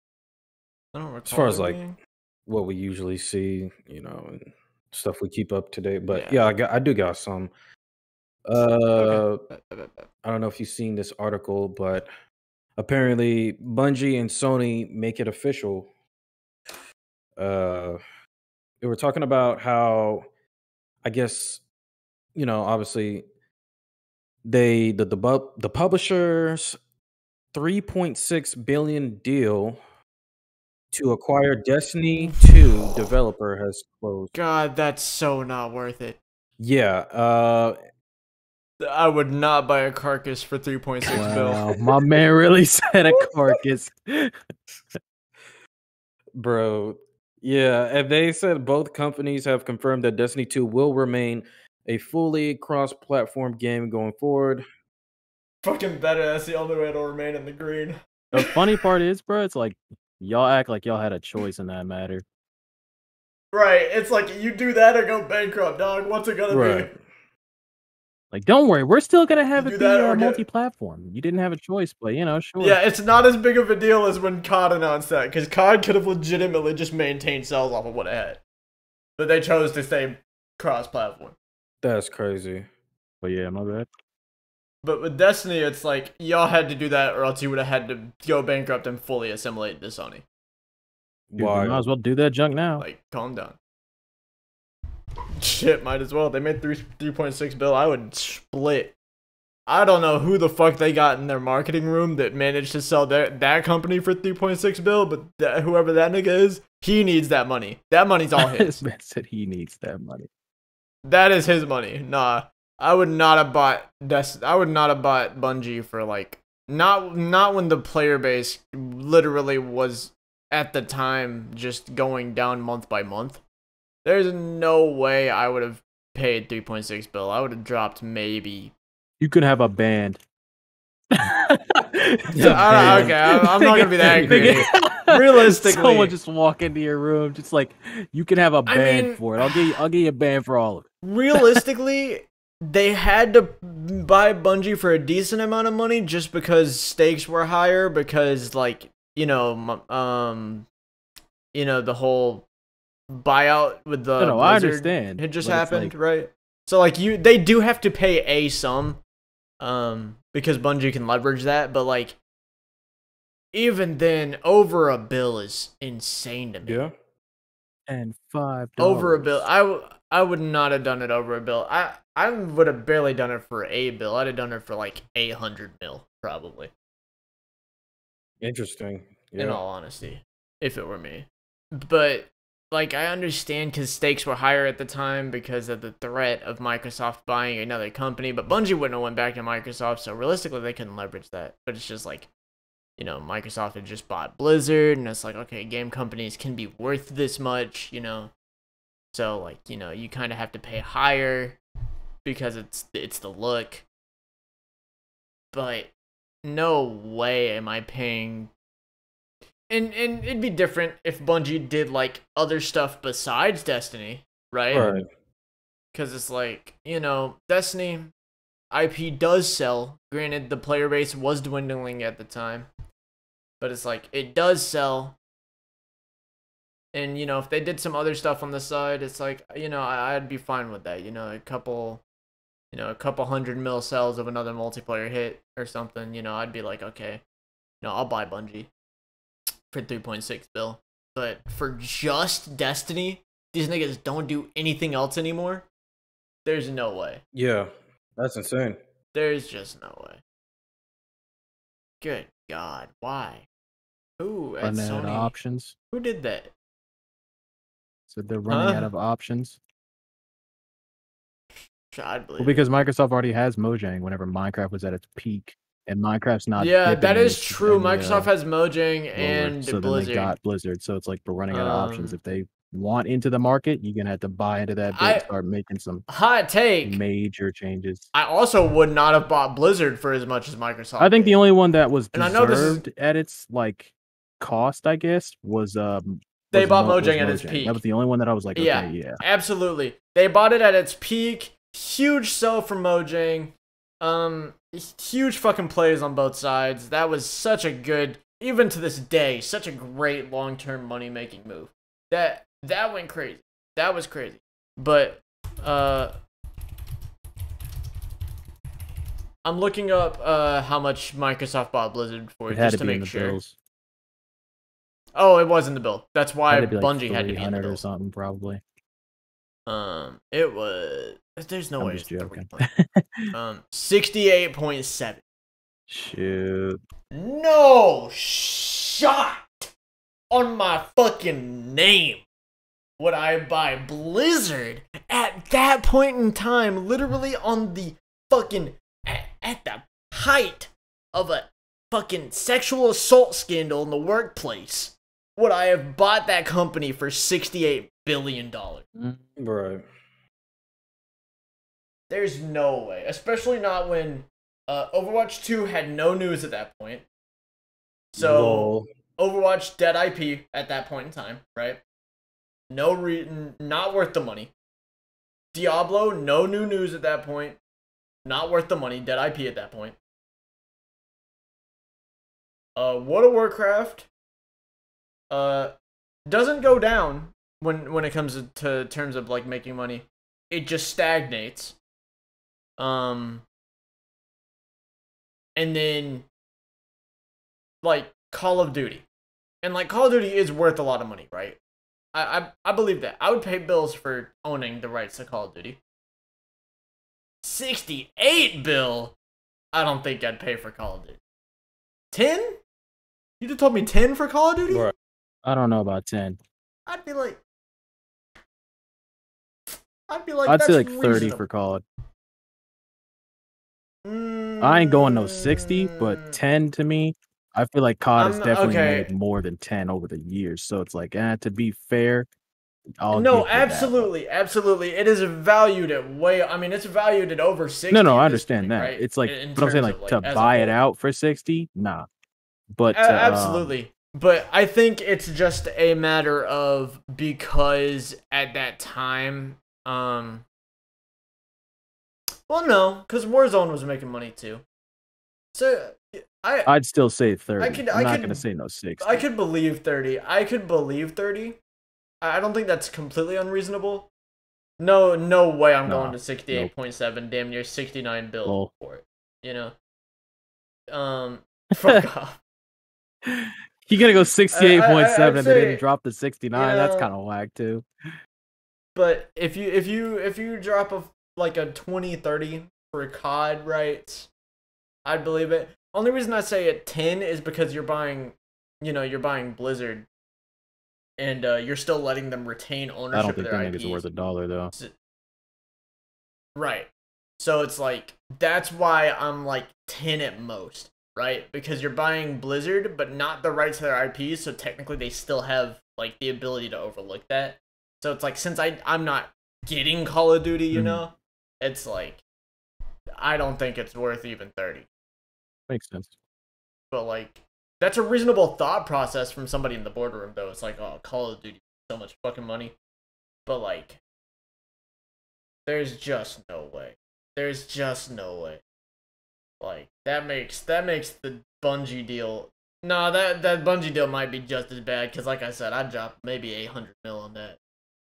I don't recall. As far as there like being. what we usually see, you know, and stuff we keep up to date. But Yeah. I do got some. Okay. I don't know if you've seen this article, but apparently Bungie and Sony make it official. They were talking about how, I guess, you know, obviously the publishers 3.6 billion deal to acquire Destiny 2 developer has closed. God, that's so not worth it. Yeah, I would not buy a carcass for 3.6 Wow, bill. my man really said a carcass. bro. Yeah, and they said both companies have confirmed that Destiny 2 will remain a fully cross-platform game going forward. Fucking better. That's the only way it'll remain in the green. The funny part is, bro, it's like y'all act like y'all had a choice in that matter. Right. It's like you do that or go bankrupt, dog. What's it gonna Right. be? Like, don't worry, we're still gonna have You it do that be or get- multi-platform. You didn't have a choice, but you know, sure. Yeah, it's not as big of a deal as when COD announced that, because COD could have legitimately just maintained sales off of what it had. But they chose to stay cross-platform. That's crazy. But yeah, my bad. But with Destiny, it's like, y'all had to do that or else you would have had to go bankrupt and fully assimilate into Sony. Dude, we Why? might as well do that junk now. Like, calm down. Shit, might as well. They made 3.6 bill. I would split. I don't know who the fuck they got in their marketing room that managed to sell that company for 3.6 bill, but whoever that nigga is, he needs that money. That money's all his. This man said he needs that money. That is his money. Nah, I would not have bought I would not have bought Bungie for like not when the player base literally was at the time just going down month by month. There's no way I would have paid 3.6 bill. I would have dropped maybe. You could have a band. Okay, I'm not gonna be that greedy. Realistically, someone just walk into your room, just like you can have a band mean, for it. I'll give you a band for all of it. Realistically, they had to buy Bungie for a decent amount of money just because stakes were higher. Because, like, the whole buyout with the No, I Blizzard understand. had just but it's happened, like, right? So, like, they do have to pay a sum, because Bungie can leverage that. But, like, even then, over a bill is insane to me. Yeah. and $5 Over a bill. I would not have done it over a bill. I would have barely done it for a bill. I'd have done it for like 800 mil, probably. Interesting. Yeah. In all honesty, if it were me. But like, I understand because stakes were higher at the time because of the threat of Microsoft buying another company. But Bungie wouldn't have went back to Microsoft, so realistically, they couldn't leverage that. But it's just like, Microsoft had just bought Blizzard, and it's like, okay, game companies can be worth this much, So, like, you kind of have to pay higher because it's the look. But no way am I paying. And it'd be different if Bungie did, like, other stuff besides Destiny, right? Right. Because it's like, Destiny IP does sell. Granted, the player base was dwindling at the time. But it's like, it does sell. And, if they did some other stuff on the side, it's like, I'd be fine with that. A couple 100 mil sales of another multiplayer hit or something, I'd be like, okay, I'll buy Bungie for 3.6 bill. But for just Destiny, these niggas don't do anything else anymore. There's no way. Yeah. That's insane. There's just no way. Good God, why? Who at Running out of Sony? options. Who did that? So they're running out Huh? of options. I believe Well, because Microsoft already has Mojang whenever Minecraft was at its peak, and Minecraft's not. yeah, dipping that is any- true. any, Microsoft has Mojang lower, and so then Blizzard. they got Blizzard. So it's like we're running out of options. Um, If they want into the market, you're gonna have to buy into that bit and start making some Hot take. major changes. I also would not have bought Blizzard for as much as Microsoft. I think did. the only one that was And I know this is- deserved at its like cost, I guess, was They was bought was Mojang at its peak. That was the only one that I was like, okay, yeah. Absolutely. They bought it at its peak. Huge sell from Mojang. Huge fucking plays on both sides. That was such a good, even to this day, such a great long-term money-making move. That went crazy. That was crazy. But I'm looking up how much Microsoft bought Blizzard for just to make sure. Bills. Oh, it was in the bill. That's why Had to be like Bungie had to be in the bill or something, probably. It was. There's no I'm way. just joking. 68.7. Shoot. No shot on my fucking name would I buy Blizzard at that point in time, literally on the fucking at the height of a fucking sexual assault scandal in the workplace. Would I have bought that company for $68 billion? Right. There's no way, especially not when Overwatch 2 had no news at that point. So Overwatch dead IP at that point in time, right? No reason, not worth the money. Diablo, no new news at that point. Not worth the money, dead IP at that point. World of Warcraft doesn't go down when it comes to terms of like making money. It just stagnates. And then like Call of Duty. And like Call of Duty is worth a lot of money, right? I believe that. I would pay bills for owning the rights to Call of Duty. 68 bill? I don't think I'd pay for Call of Duty. 10? You just told me 10 for Call of Duty? Right. I don't know about 10. I'd be like I'd that's say like 30 reasonable. for COD. I ain't going no 60, but 10 to me, I feel like COD has definitely made more than 10 over the years. So it's like, to be fair, No, absolutely. It is valued at it's valued at over 60. No, I understand that. Right? It's like, but I'm saying like to buy it out for 60, nah. But absolutely. But I think it's just a matter of because at that time, well, no, because Warzone was making money too. So I'd still say 30. I'm not gonna say no 60. I could believe 30. I don't think that's completely unreasonable. No way I'm going to 68.7, damn near 69 bill for it. You know? Fuck off. You gotta go 68.7 and then drop the 69. That's kind of whack too. But if you drop a 20-30 for COD rights, I'd believe it. Only reason I say at 10 is because you're buying Blizzard, and you're still letting them retain ownership of their IPs. I don't think it's worth $1 though. Right. So it's like that's why I'm like 10 at most, right? Because you're buying Blizzard, but not the rights to their IPs, so technically they still have like the ability to overlook that. So it's like since I'm not getting Call of Duty, you know, it's like I don't think it's worth even 30. Makes sense. But like that's a reasonable thought process from somebody in the boardroom, though. It's like, oh, Call of Duty, so much fucking money. But like there's just no way. There's just no way. Like that makes the Bungie deal. No, that Bungie deal might be just as bad because, like I said, I'd drop maybe 800 mil on that.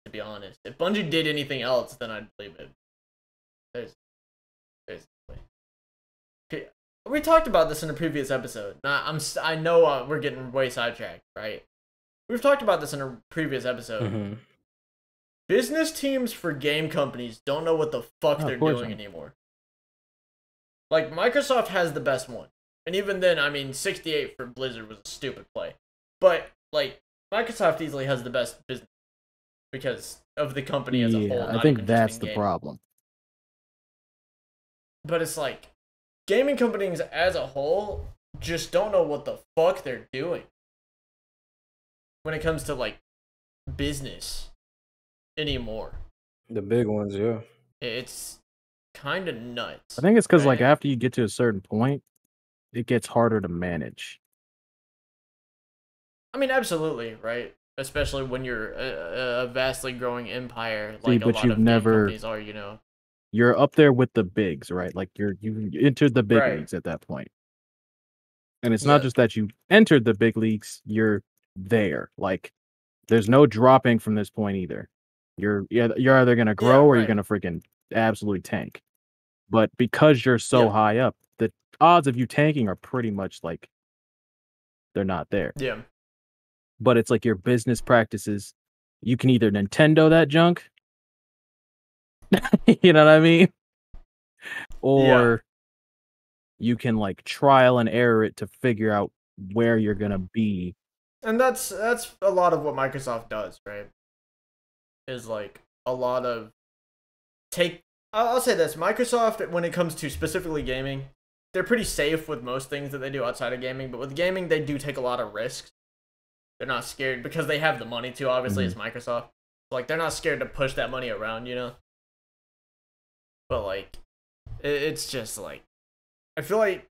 To be honest, if Bungie did anything else, then I'd believe it. There's no way. We talked about this in a previous episode. I know we're getting way sidetracked, right? We've talked about this in a previous episode. Mm-hmm. Business teams for game companies don't know what the fuck they're doing anymore. Like, Microsoft has the best one. And even then, 68 for Blizzard was a stupid play. But, like, Microsoft easily has the best business because of the company as a whole. I think that's the problem. But it's like, gaming companies as a whole just don't know what the fuck they're doing when it comes to, like, business anymore. The big ones, yeah. It's kind of nuts. I think it's because, like, after you get to a certain point, it gets harder to manage. Absolutely, right? Especially when you're a vastly growing empire, like a lot of game companies are, you know. you're up there with the bigs, right? Like you entered the big Right. leagues at that point. And it's not just that you entered the big leagues, you're there. Like there's no dropping from this point either. You're either gonna grow or you're gonna freaking absolutely tank. But because you're so high up, the odds of you tanking are pretty much like they're not there. Yeah. But it's like your business practices. You can either Nintendo that junk, you know what I mean? Or you can like trial and error it to figure out where you're gonna be. And that's a lot of what Microsoft does, right? Is like a lot of I'll say this, Microsoft, when it comes to specifically gaming, they're pretty safe with most things that they do outside of gaming, but with gaming, they do take a lot of risks. They're not scared because they have the money to, obviously, it's Microsoft. Like, they're not scared to push that money around, you know? But, like, it's just, like, I feel like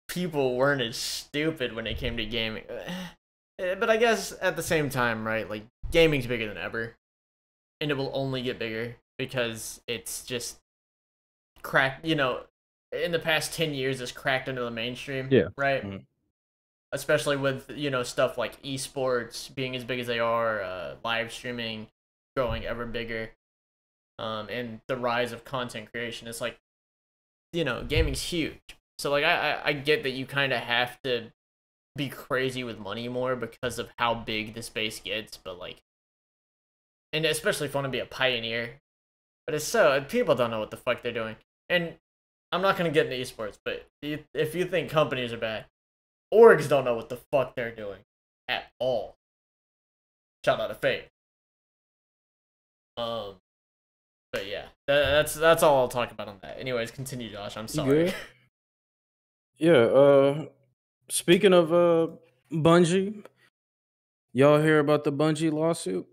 people weren't as stupid when it came to gaming. But I guess at the same time, right, like, gaming's bigger than ever. And it will only get bigger because it's just cracked, you know, in the past 10 years, it's cracked into the mainstream, right? Mm-hmm. Especially with, you know, stuff like esports being as big as they are, live streaming growing ever bigger, and the rise of content creation. It's like, you know, gaming's huge. So, like, I get that you kind of have to be crazy with money more because of how big the space gets, but, like, and especially if you want to be a pioneer. But it's so, people don't know what the fuck they're doing. And I'm not going to get into esports, but if you think companies are bad, orgs don't know what the fuck they're doing at all. Shout out to Phable. But yeah, that's all I'll talk about on that. Anyways, continue, Josh. I'm sorry. Yeah. Speaking of Bungie, y'all hear about the Bungie lawsuit?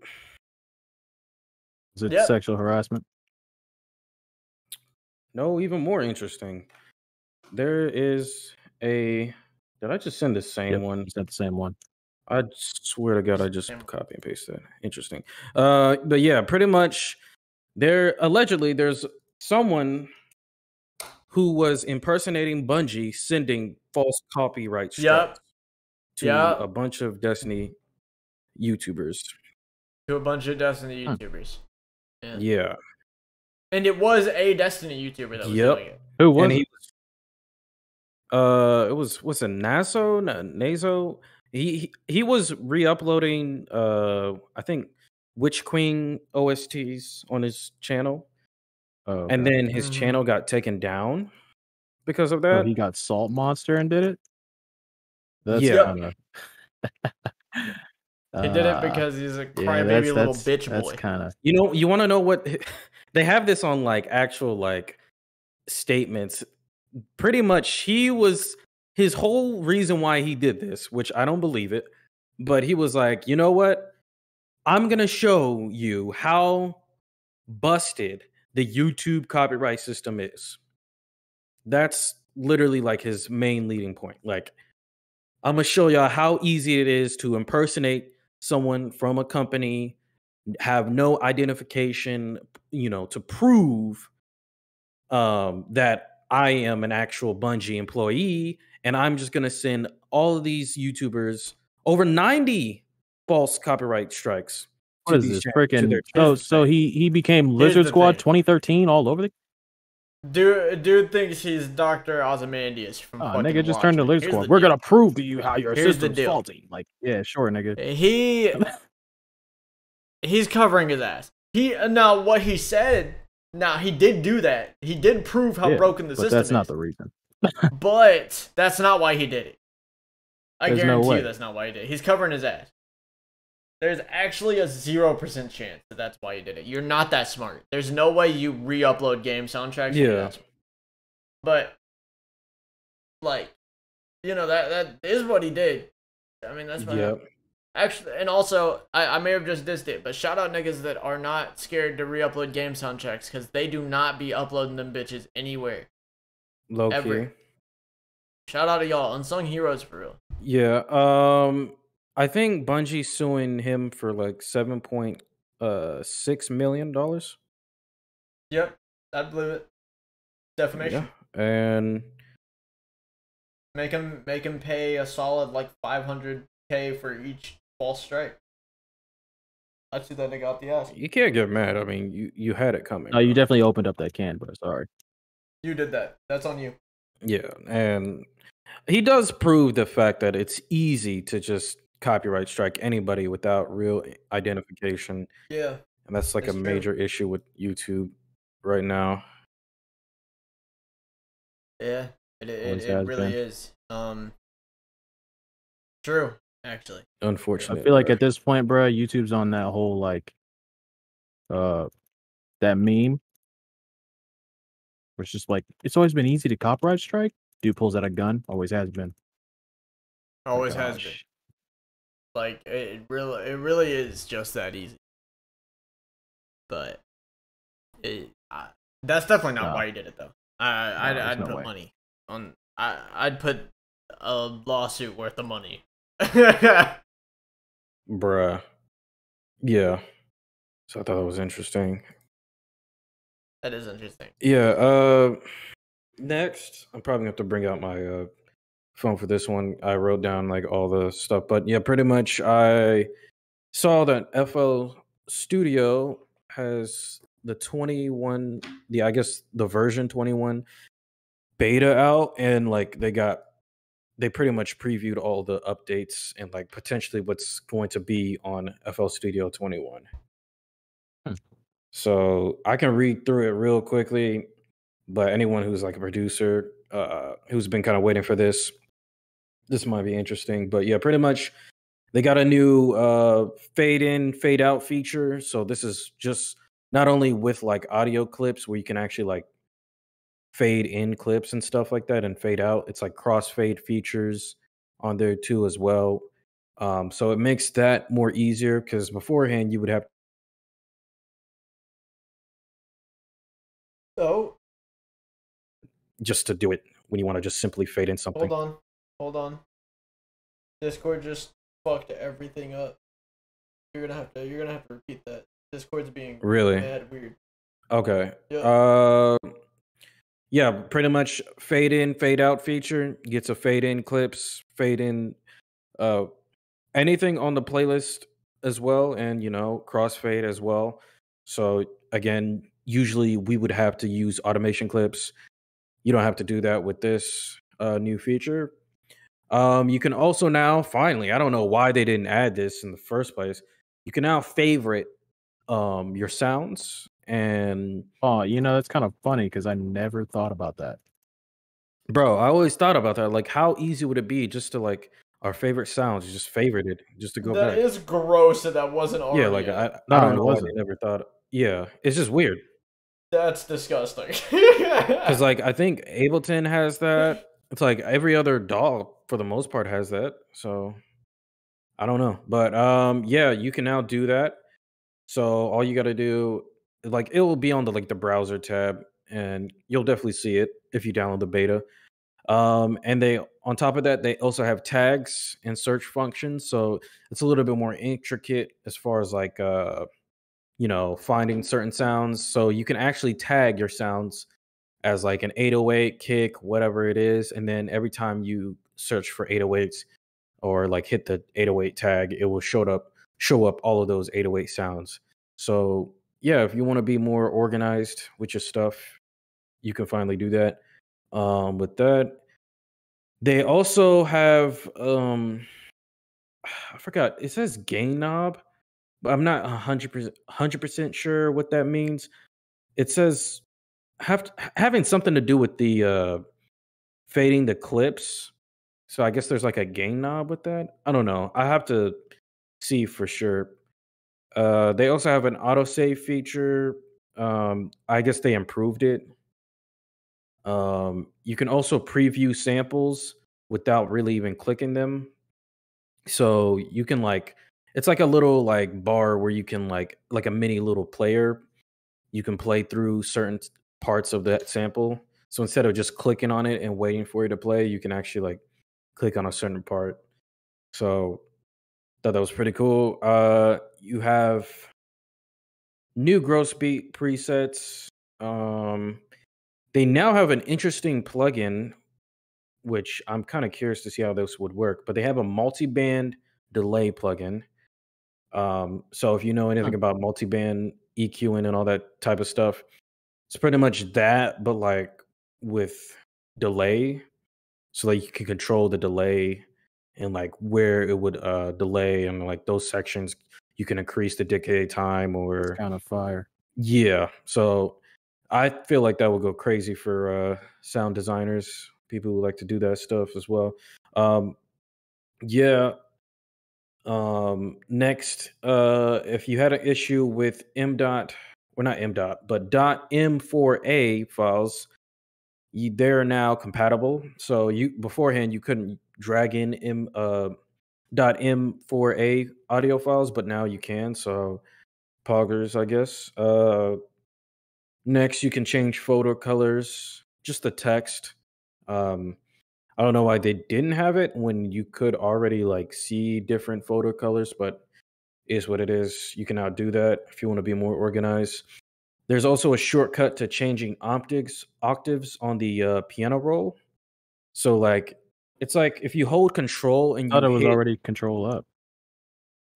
Is it sexual harassment? No, even more interesting. There is a. Did I just send the same one? You sent the same one. I swear to God, I just copy and paste that. Interesting. But yeah, pretty much, allegedly there's someone who was impersonating Bungie, sending false copyright strikes to a bunch of Destiny YouTubers. To a bunch of Destiny YouTubers. Yeah. And it was a Destiny YouTuber that was doing it. Who was it? It was, what's it, Nazo? He was re-uploading I think Witch Queen OSTs on his channel. Oh, and then his channel got taken down because of that. He got Salt Monster and did it? That's he did it because he's a crybaby little bitch boy. That's kind of, you know, you want to know what they have this on, like, actual, like, statements. Pretty much his whole reason why he did this, which I don't believe it, but he was like, you know what? I'm going to show you how busted the YouTube copyright system is. That's literally like his main leading point. Like, I'm going to show y'all how easy it is to impersonate someone from a company, have no identification, you know, to prove that I am an actual Bungie employee, and I'm just going to send all of these YouTubers over 90 false copyright strikes. What is this freaking? So he became Lizard Squad 2013 all over the. Dude thinks he's Dr. Ozymandias from fucking nigga just turned to Lizard Squad. We're gonna prove to you how your system's faulty. Like, yeah, sure, nigga. He's covering his ass. Now what he said. Now he did do that. He did prove how broken the system is. But that's not the reason. But that's not why he did it. I guarantee you that's not why he did it. He's covering his ass. There's actually a 0% chance that that's why he did it. You're not that smart. There's no way you re-upload game soundtracks. Yeah. But, like, you know, that is what he did. I mean, that's what actually, and also, I may have just dissed it, but shout out niggas that are not scared to re-upload game soundtracks, because they do not be uploading them bitches anywhere. Low ever. Key. Shout out to y'all. Unsung heroes for real. Yeah. I think Bungie's suing him for like $7.6 million. Yep. I'd believe it. Yeah, Defamation. and Make him pay a solid like 500K for each false strike. I'd see that nigga out the ass. you can't get mad. I mean, you had it coming, No, you bro. definitely opened up that can, bro. Sorry. You did that. That's on you. Yeah, and he does prove the fact that it's easy to just copyright strike anybody without real identification, Yeah, and that's like a it's true. major issue with YouTube right now. Yeah, Always it has really been. is. True, actually. I Unfortunate, feel like bro. at this point, bro, YouTube's on that whole like, that meme, where it's just like it's always been easy to copyright strike. Dude pulls out a gun. Always has been. Always Like, has been. Like it really is just that easy. But that's definitely not No. why you did it though. there's I'd no put way. money on. I'd put a lawsuit worth of money. Bruh. Yeah. So I thought that was interesting. That is interesting. Yeah, next, I'm probably gonna have to bring out my phone for this one. I wrote down like all the stuff, but yeah, pretty much I saw that FL Studio has the 21, I guess the version 21 beta out, and like they pretty much previewed all the updates and like potentially what's going to be on FL Studio 21. So I can read through it real quickly, but anyone who's like a producer who's been kind of waiting for this might be interesting. But yeah, pretty much they got a new fade in, fade out feature. So this is just not only with like audio clips where you can actually like fade in clips and stuff like that and fade out. It's like crossfade features on there too as well. So it makes that more easier because beforehand you would have Oh, just to do it when you want to just simply fade in something. hold on. Discord just fucked everything up. You're gonna have to repeat that. Discord's being Really? mad weird. Okay. Yeah. Yeah, pretty much fade in, fade out feature gets a fade in clips, fade in uh anything on the playlist as well, and crossfade as well. So again, usually we would have to use automation clips. You don't have to do that with this new feature. You can also now finally, I don't know why they didn't add this in the first place. You can now favorite your sounds, and Oh, that's kind of funny because I never thought about that. bro, I always thought about that. Like, how easy would it be just to like our favorite sounds, just favorite it, just to go That back? is gross that wasn't Yeah, already like yet. I No, don't it know why they wasn't. never thought. Yeah, it's just weird That's disgusting. because like I think Ableton has that. It's like every other DAW for the most part has that. So I don't know, but yeah, you can now do that. So all you got to do, like, it will be on the browser tab, and you'll definitely see it if you download the beta. And they on top of that, they also have tags and search functions. So it's a little bit more intricate as far as like finding certain sounds. So you can actually tag your sounds as like an 808 kick, whatever it is, and then every time you search for 808s or like hit the 808 tag, it will show up all of those 808 sounds. So yeah, if you want to be more organized with your stuff, you can finally do that. With that, they also have I forgot, it says gain knob, but I'm not 100% sure what that means. It says having something to do with the fading the clips. So I guess there's like a gain knob with that. I don't know. I have to see for sure. They also have an autosave feature. I guess they improved it. You can also preview samples without really even clicking them. So you can like it's like a little like bar where you can like a mini little player. You can play through certain parts of that sample. So instead of just clicking on it and waiting for it to play, you can actually like click on a certain part. So thought that was pretty cool. You have new gross beat presets. Um, they now have an interesting plugin, which I'm kind of curious to see how this would work. But they have a multi-band delay plugin. So if you know anything about multi-band EQing and all that type of stuff, it's pretty much that, but like with delay. So like you can control the delay and like where it would delay and like those sections you can increase the decay time It's or kind of fire. yeah. So I feel like that would go crazy for sound designers, people who like to do that stuff as well. Um yeah. Next, if you had an issue with M dot, well not M dot, but dot M4A files, they're now compatible. So you beforehand you couldn't drag in dot M4A audio files, but now you can. So poggers, I guess. Next, you can change photo colors, just the text. Um, I don't know why they didn't have it when you could already like see different photo colors, but is what it is. You can now do that if you want to be more organized. There's also a shortcut to changing octaves on the piano roll. So like it's like if you hold control and Thought you it was hit, already control up.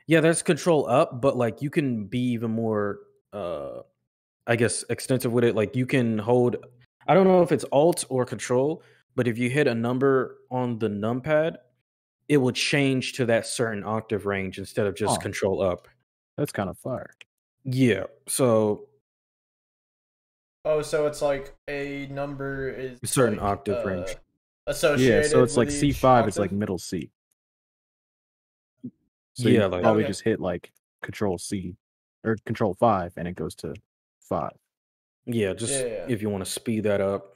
yeah, there's control up, but like you can be even more I guess extensive with it. Like you can hold, I don't know if it's alt or control, but if you hit a number on the numpad, it will change to that certain octave range instead of just Oh. control up. That's kind of fire. Yeah. So Oh, so it's like a number is a certain like, octave range. associated. Yeah, so it's with like each C5. It's like octave? middle C. So Yeah, you like probably Okay. just hit like Control C or Control 5, and it goes to 5. yeah, Yeah, just yeah. if you want to speed that up.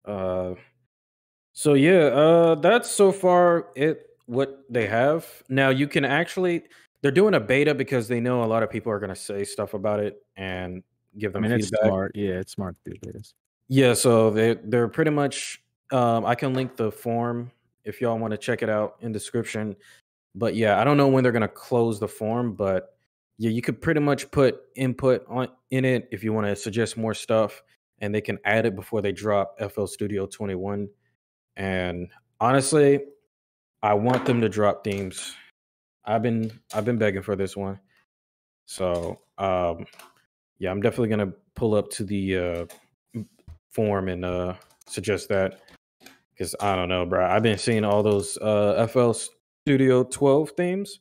Uh so yeah, that's so far it what they have. Now you can actually they're doing a beta because they know a lot of people are gonna say stuff about it and give I them mean, it's feedback. smart. Yeah, it's smart to do this. Yeah, so they're pretty much I can link the form if y'all want to check it out in description. But yeah, I don't know when they're gonna close the form, but yeah, you could pretty much put input on in it if you want to suggest more stuff, and they can add it before they drop FL Studio 21. And honestly, I want them to drop themes. I've been begging for this one. So yeah, I'm definitely gonna pull up to the form and suggest that because I don't know, bro. I've been seeing all those FL Studio 12 themes,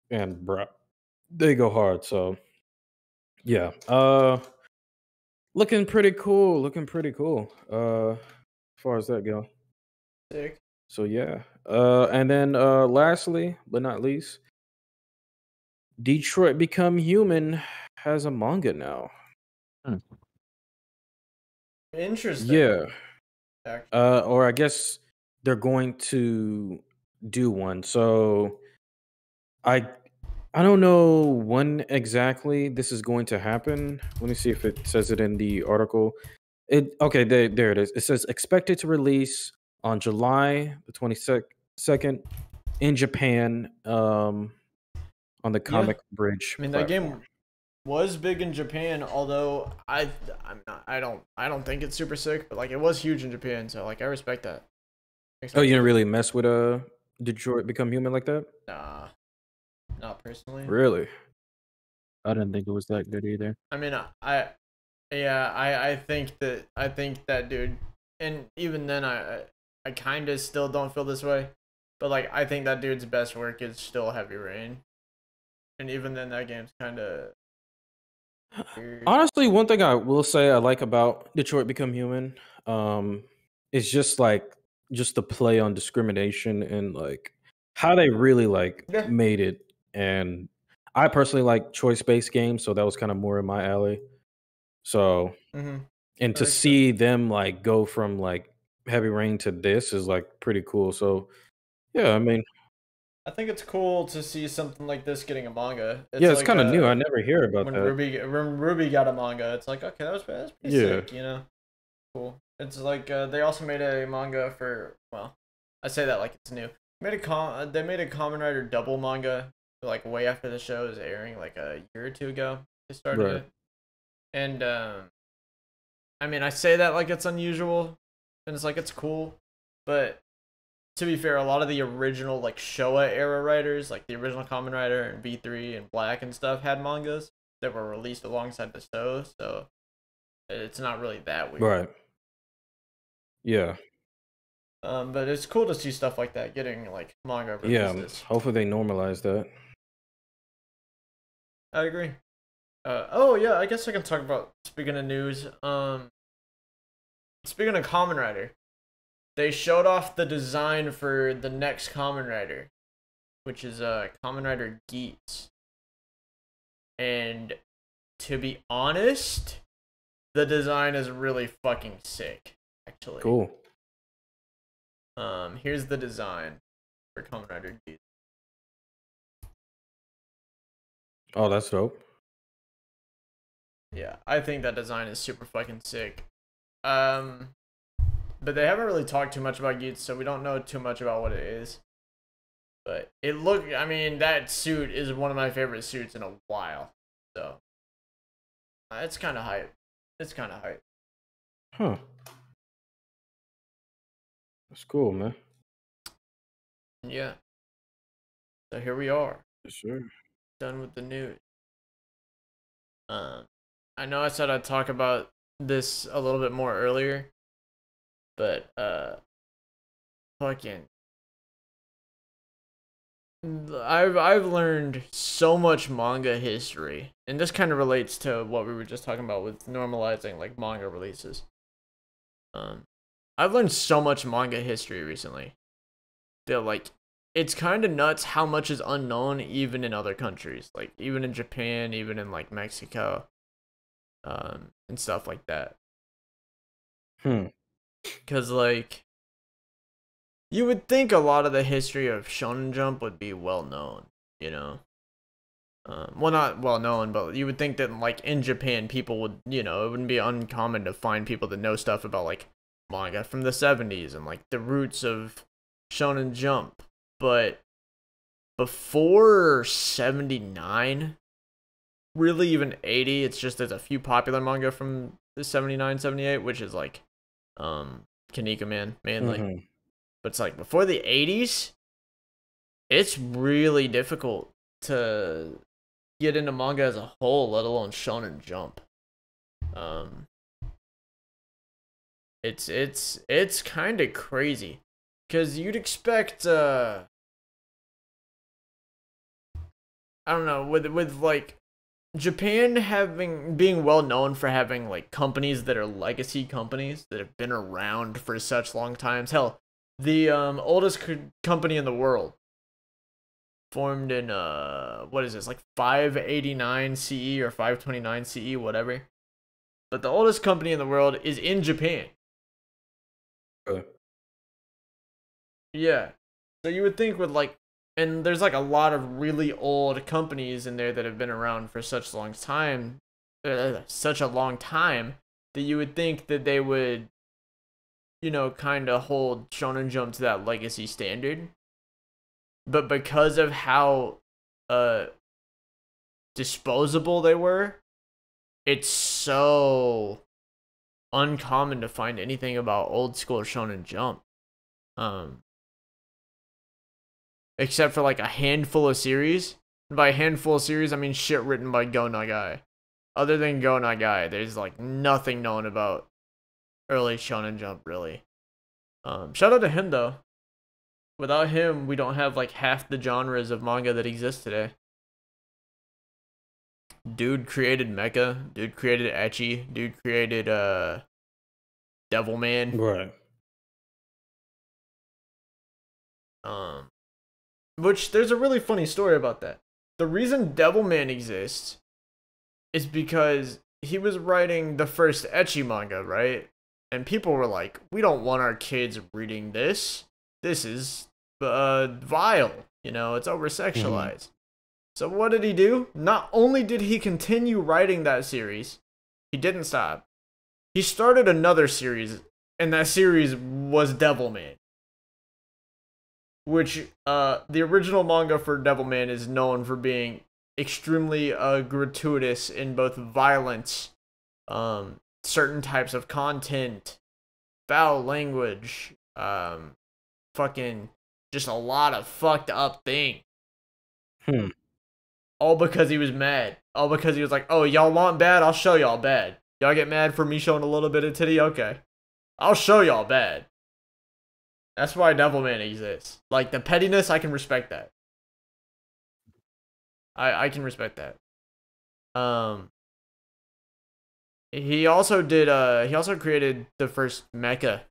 and bro, they go hard. So yeah, looking pretty cool. Looking pretty cool. As far as that go. Sick. So yeah. And then lastly, but not least, Detroit Become Human has a manga now. Interesting. Yeah. Actually. Or I guess they're going to do one. So I I don't know when exactly this is going to happen. Let me see if it says it in the article. It okay, there it is. It says expected to release on July the 22nd in Japan on the Yeah. Comic Bridge I mean, that platform. game was big in Japan, although I don't think it's super sick, but like it was huge in Japan, so like I respect that. Oh, you didn't really mess with Detroit Become Human like that? Nah, not personally. Really? I didn't think it was that good either. I mean, yeah, I think that dude, and even then I kind of still don't feel this way, but like I think that dude's best work is still Heavy Rain, and even then that game's kind of weird. Honestly, one thing I will say I like about Detroit Become Human, is just the play on discrimination and like how they really like Yeah. made it. And I personally like choice based games, so that was kind of more in my alley. So Mm-hmm. and That to makes sense. see them like go from like Heavy Rain to this is like pretty cool. So yeah, I mean, I think it's cool to see something like this getting a manga. It's yeah, it's like kind of new. I never hear about when that. Ruby got a manga. It's like, okay, that's pretty Yeah, sick, you know. Cool. It's like they also made a manga for, well, I say that like it's new. They made a Kamen Rider double manga like way after the show is airing, like a year or two ago. They started right. it, and I mean, I say that like it's unusual, and it's like it's cool, but to be fair, a lot of the original like Showa era writers, like the original Kamen Rider and V3 and Black and stuff, had mangas that were released alongside the show, so it's not really that weird. Right. Yeah. But it's cool to see stuff like that getting like manga Yeah. releases. Hopefully they normalize that. I agree. Oh yeah, I guess I can talk about, speaking of news. Speaking of Kamen Rider, they showed off the design for the next Kamen Rider, which is Kamen Rider Geats. And to be honest, the design is really fucking sick, actually. Cool. Here's the design for Kamen Rider Geats. Oh, that's dope. Yeah, I think that design is super fucking sick. But they haven't really talked too much about Geats, so we don't know too much about what it is. But I mean, that suit is one of my favorite suits in a while. So, it's kind of hype. It's kind of hype. Huh. That's cool, man. Yeah. So here we are. Sure. Done with the news. I know I said I'd talk about this a little bit more earlier, but fucking I've learned so much manga history, and this kind of relates to what we were just talking about with normalizing like manga releases. I've learned so much manga history recently that like it's kind of nuts how much is unknown even in other countries, like even in Japan, even in like Mexico, and stuff like that. Because like you would think a lot of the history of Shonen Jump would be well known, you know. Well, not well known, but you would think that like in Japan, people would, you know, it wouldn't be uncommon to find people that know stuff about like manga from the 70s and like the roots of Shonen Jump. But before 79, really even 80, it's just there's a few popular manga from the 79, 78, which is like Kaneka Man mainly. Mm-hmm. But it's like before the 80s, it's really difficult to get into manga as a whole, let alone Shonen Jump. It's kind of crazy, because you'd expect I don't know, with like Japan being well known for having like companies that are legacy companies that have been around for such long times. Hell, the oldest company in the world formed in what is this, like 589 CE or 529 CE, whatever. But the oldest company in the world is in Japan. Yeah. So you would think with like, and there's like a lot of really old companies in there that have been around for such a long time that you would think that they would, you know, kind of hold Shonen Jump to that legacy standard. But because of how disposable they were, it's so uncommon to find anything about old school Shonen Jump. Except for like a handful of series. And by a handful of series, I mean shit written by Go Nagai. Other than Go Nagai, there's like nothing known about early Shonen Jump, really. Shout out to him, though. Without him, we don't have like half the genres of manga that exist today. Dude created Mecha. Dude created Ecchi. Dude created Devilman. Right. Which there's a really funny story about that. The reason Devilman exists is because he was writing the first Ecchi manga, right? And people were like, we don't want our kids reading this. This is vile. You know, it's over-sexualized. So what did he do? Not only did he continue writing that series, he didn't stop. He started another series, and that series was Devilman. Which, the original manga for Devilman is known for being extremely gratuitous in both violence certain types of content, foul language, fucking just a lot of fucked up things. All because he was mad. All because he was like, oh, y'all want bad? I'll show y'all bad. Y'all get mad for me showing a little bit of titty? Okay. I'll show y'all bad. That's why Devilman exists. Like, the pettiness, I can respect that. I can respect that. He also created the first mecha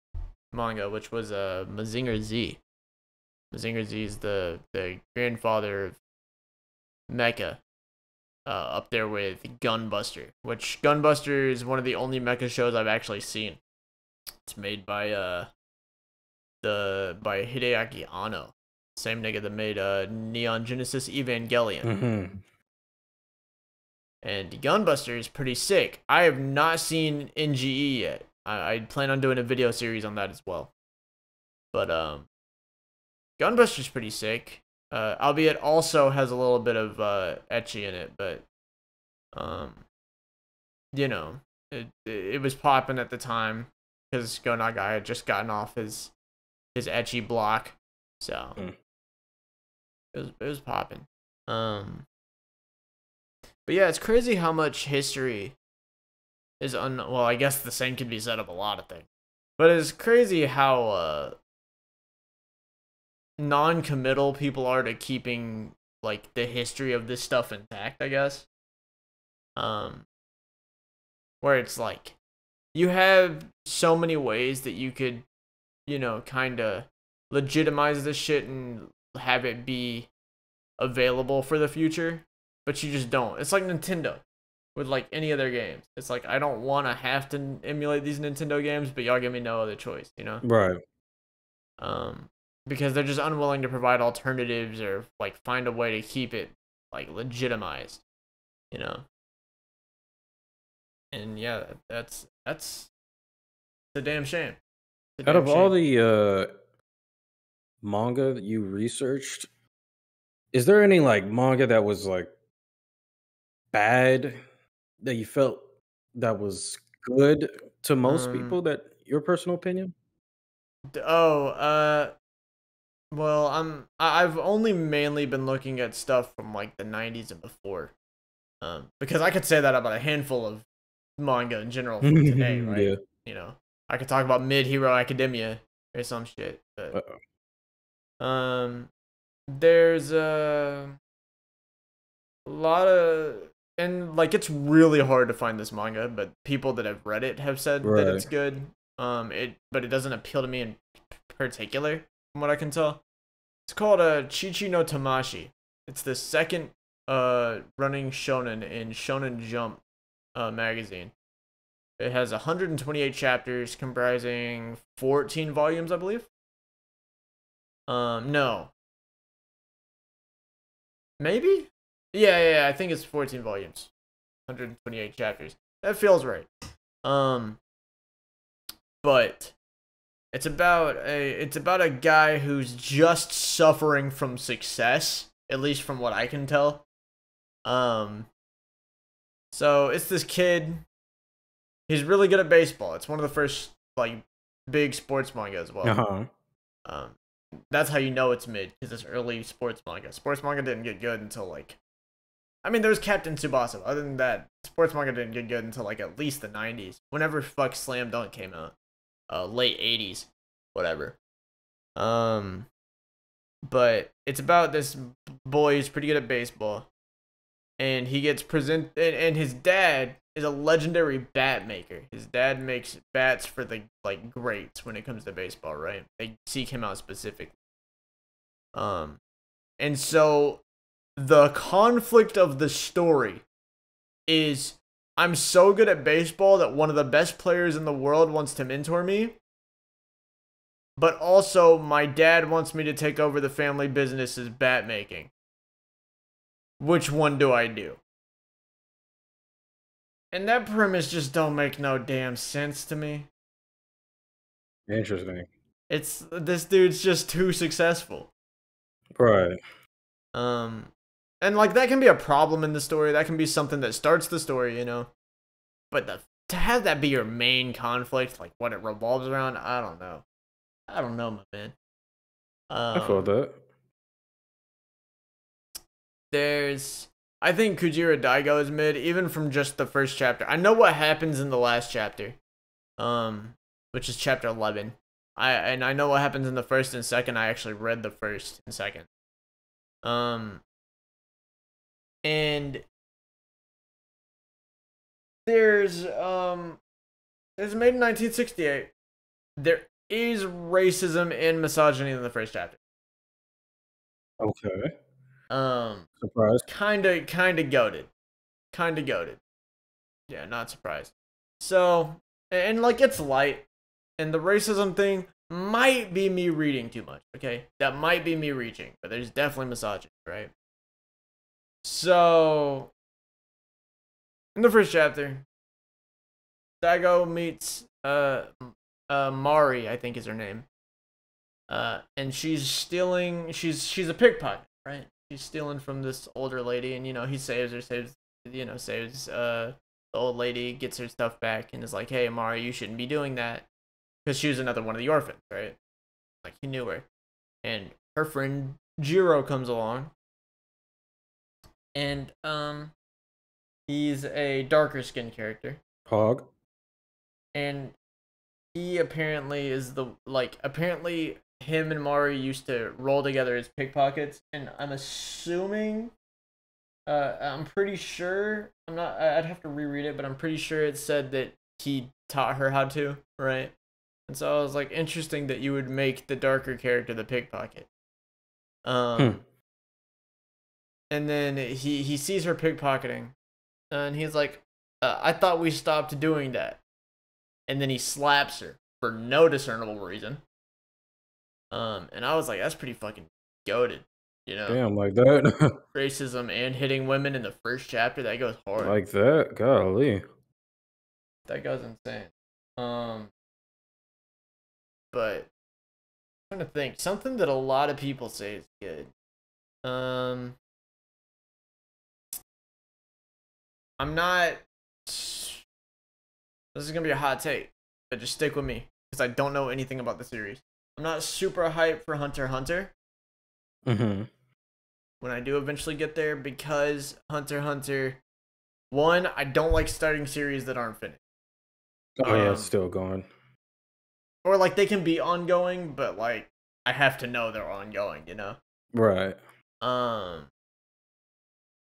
manga, which was Mazinger Z. Mazinger Z is the grandfather of mecha. Up there with Gunbuster, which Gunbuster is one of the only mecha shows I've actually seen. It's made by Hideaki Anno, same nigga that made Neon Genesis Evangelion. And Gunbuster is pretty sick. I have not seen NGE yet. I plan on doing a video series on that as well. But Gunbuster's pretty sick. Albeit also has a little bit of ecchi in it, but you know, it was popping at the time because Go Nagai had just gotten off his ecchi block, so it was popping. But yeah, it's crazy how much history is well, I guess the same could be said of a lot of things, but it's crazy how non-committal people are to keeping like the history of this stuff intact, I guess. Where it's like you have so many ways that you could, you know, kind of legitimize this shit and have it be available for the future, but you just don't. It's like Nintendo with like any other games. It's like, I don't want to have to emulate these Nintendo games, but y'all give me no other choice, you know? Right. Because they're just unwilling to provide alternatives or like find a way to keep it like legitimized, you know? And yeah, that's a damn shame. Out of all the manga that you researched, is there any like manga that was like bad that you felt that was good to most people? That your personal opinion? Well, I've only mainly been looking at stuff from like the 90s and before, because I could say that about a handful of manga in general from today, right? Yeah. You know, I could talk about Mid Hero Academia or some shit, but there's a lot of, and like it's really hard to find this manga, but people that have read it have said that it's good. But it doesn't appeal to me in particular, from what I can tell. It's called Chichi no Tamashi. It's the second running shonen in Shonen Jump magazine. It has 128 chapters comprising 14 volumes, I believe. No. Maybe? Yeah, I think it's 14 volumes. 128 chapters. That feels right. But it's about a guy who's just suffering from success, at least from what I can tell. So it's this kid. He's really good at baseball. It's one of the first like big sports manga as well. That's how you know it's mid, because it's early sports manga. Sports manga didn't get good until like, I mean, there was Captain Tsubasa. Other than that, sports manga didn't get good until like at least the 90s. Whenever fuck Slam Dunk came out. Late 80s, whatever. But it's about this boy who's pretty good at baseball, and he gets and his dad is a legendary bat maker. His dad makes bats for the like greats when it comes to baseball, right? They seek him out specifically. And so the conflict of the story is, I'm so good at baseball that one of the best players in the world wants to mentor me. But also, my dad wants me to take over the family business as bat making. Which one do I do? And that premise just don't make no damn sense to me. Interesting. It's, this dude's just too successful. Right. And like that can be a problem in the story. That can be something that starts the story, you know. But to have that be your main conflict, like what it revolves around, I don't know. I don't know, my man. I feel that. I think Kujira Daigo is mid, even from just the first chapter. I know what happens in the last chapter, which is chapter 11. I know what happens in the first and second. I actually read the first and second. And there's made in 1968. There is racism and misogyny in the first chapter. Okay. Surprised. Kinda goated. Kinda goated. Yeah, not surprised. So, and like it's light, and the racism thing might be me reading too much, okay? That might be me reaching, but there's definitely misogyny, right? So, in the first chapter, Daigo meets Mari, I think is her name. And she's stealing. She's a pickpocket, right? She's stealing from this older lady, and he saves the old lady, gets her stuff back, and is like, "Hey, Mari, you shouldn't be doing that," because she was another one of the orphans, right? Like he knew her, and her friend Jiro comes along, and he's a darker skinned character. Hog. And he apparently is apparently him and Mari used to roll together as pickpockets, and I'm assuming, I'm pretty sure, I'd have to reread it, but I'm pretty sure it said that he taught her how to, right? And so I was like, interesting that you would make the darker character the pickpocket. And then he sees her pickpocketing, and he's like, I thought we stopped doing that. And then he slaps her for no discernible reason. And I was like, that's pretty fucking goated, Damn, like that. Racism and hitting women in the first chapter, that goes hard. Like that, golly. That goes insane. But I'm trying to think, something that a lot of people say is good. I'm not. This is gonna be a hot take, but just stick with me because I don't know anything about the series. I'm not super hyped for Hunter x Hunter. Mm-hmm. When I do eventually get there, because Hunter x Hunter, one, I don't like starting series that aren't finished. Oh yeah, it's still going. Or like they can be ongoing, but like I have to know they're ongoing, Right.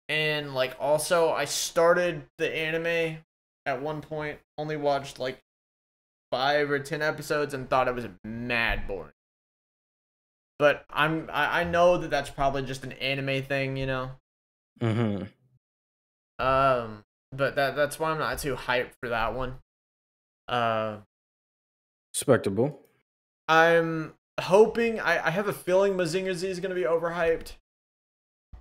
And like also I started the anime at one point, only watched like 5 or 10 episodes and thought it was mad boring. But I know that that's probably just an anime thing, Mm-hmm. But that's why I'm not too hyped for that one. Respectable. I'm hoping, I have a feeling Mazinger Z is gonna be overhyped.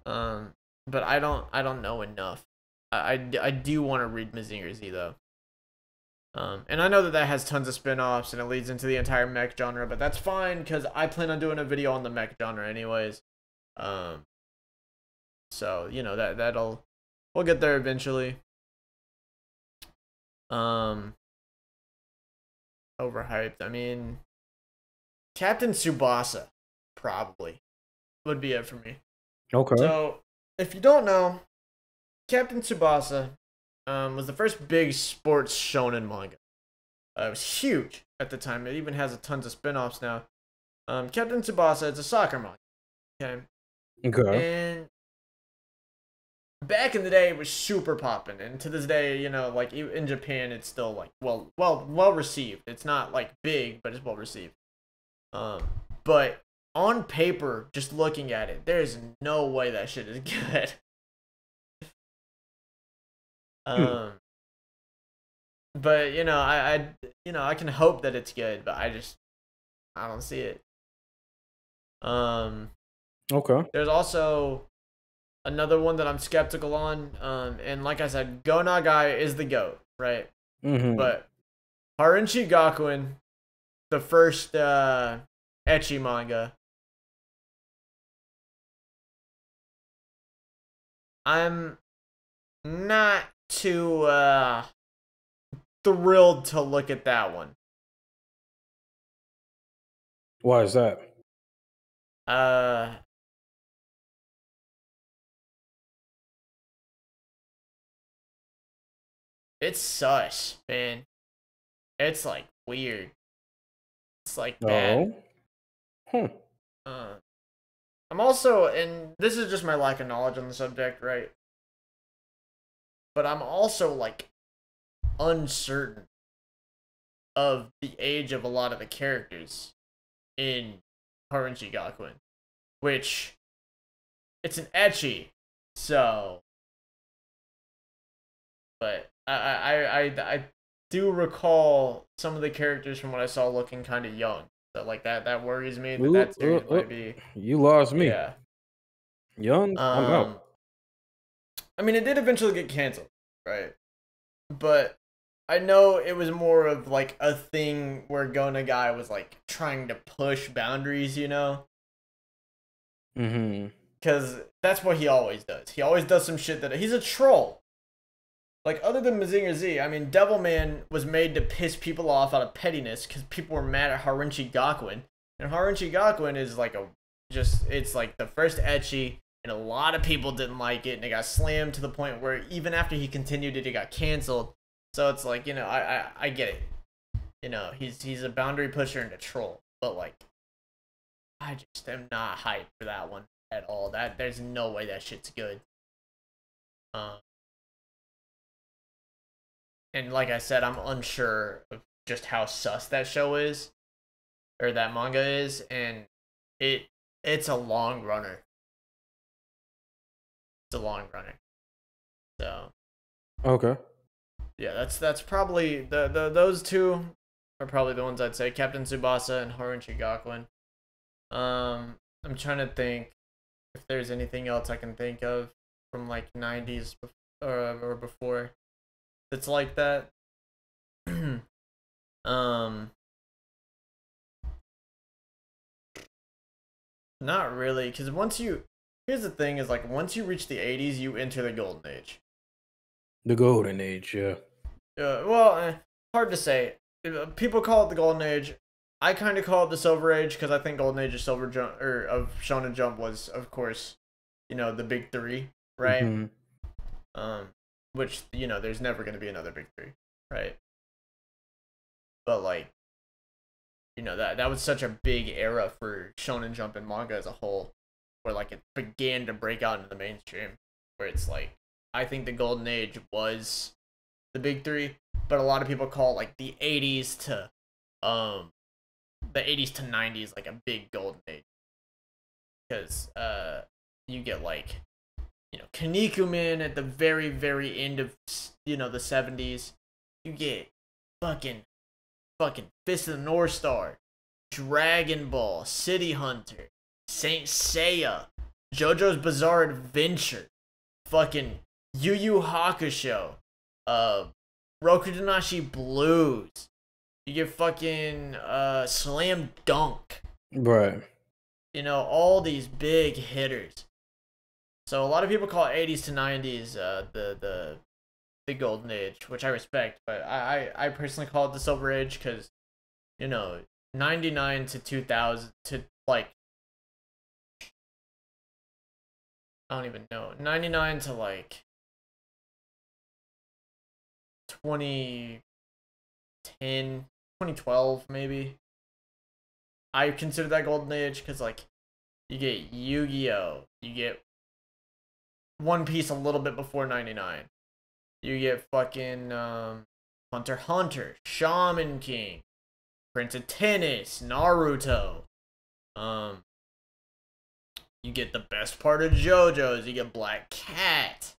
But I don't know enough. I do want to read Mazinger Z though. And I know that has tons of spin-offs and it leads into the entire mech genre, but that's fine because I plan on doing a video on the mech genre anyways. So we'll get there eventually. Overhyped. I mean, Captain Tsubasa probably would be it for me. Okay. So if you don't know, Captain Tsubasa was the first big sports shonen manga. It was huge at the time. It even has tons of spin-offs now. Captain Tsubasa is a soccer manga. Okay. And back in the day, it was super poppin'. And to this day, like in Japan, it's still like well received. It's not like big, but it's well received. But on paper, just looking at it, there's no way that shit is good. But I can hope that it's good, but I don't see it. Okay. There's also another one that I'm skeptical on, and like I said, Go Nagai is the GOAT, right? Mm-hmm. But Harenchi Gakuen, the first ecchi manga, I'm not too thrilled to look at that one. Why is that? It's sus, man. It's like weird. It's like bad. Oh. I'm also, and this is just my lack of knowledge on the subject, right? But I'm also like uncertain of the age of a lot of the characters in Haruchi Gakuen, which it's an ecchi, so. But I do recall some of the characters from what I saw looking kind of young. So like that worries me that series might be. You lost me. Yeah. Young, I'm out. I mean, it did eventually get canceled, right? But I know it was more of like a thing where Gona Guy was like trying to push boundaries, you know? Mm-hmm. Because that's what he always does. He always does some shit that he's a troll. Like, other than Mazinger Z, I mean, Devilman was made to piss people off out of pettiness because people were mad at Haruchi Gakuen. And Haruchi Gakuen is like it's like the first ecchi, and a lot of people didn't like it, and it got slammed to the point where even after he continued it, it got canceled. So it's like, you know, I get it. You know, he's a boundary pusher and a troll. But, like, I just am not hyped for that one at all. There's no way that shit's good. And like I said, I'm unsure of just how sus that show is, or that manga is, and it's a long runner. It's a long runner. So. Okay. Yeah, that's probably those two are probably the ones I'd say. Captain Tsubasa and Haruchi Gakuen. I'm trying to think if there's anything else I can think of from like 90s or before. It's like that. Not really, because here's the thing is like once you reach the 80s, you enter the golden age. The golden age, yeah. Hard to say. People call it the golden age. I kind of call it the silver age because I think golden age of Silver Jump of Shonen Jump was, of course, you know, the big three, right? Mm-hmm. Which, you know, there's never going to be another big three, right? But like, you know, that was such a big era for Shonen Jump and manga as a whole, where like it began to break out into the mainstream, where it's like, I think the golden age was the big three, but a lot of people call like the 80s to 90s like a big golden age, because you get like, you know, Kinnikuman at the very, very end of, you know, the 70s. You get fucking Fist of the North Star, Dragon Ball, City Hunter, Saint Seiya, JoJo's Bizarre Adventure, fucking Yu Yu Hakusho, Rokudenashi Blues. You get fucking Slam Dunk. Right. You know, all these big hitters. So a lot of people call 80s to 90s the golden age, which I respect, but I personally call it the silver age because, you know, 99 to 2000 to like, I don't even know, 99 to like 2010, 2012 maybe. I consider that golden age because like you get Yu-Gi-Oh, you get One Piece a little bit before 99. You get fucking Hunter x Hunter, Shaman King, Prince of Tennis, Naruto. You get the best part of JoJo's. You get Black Cat.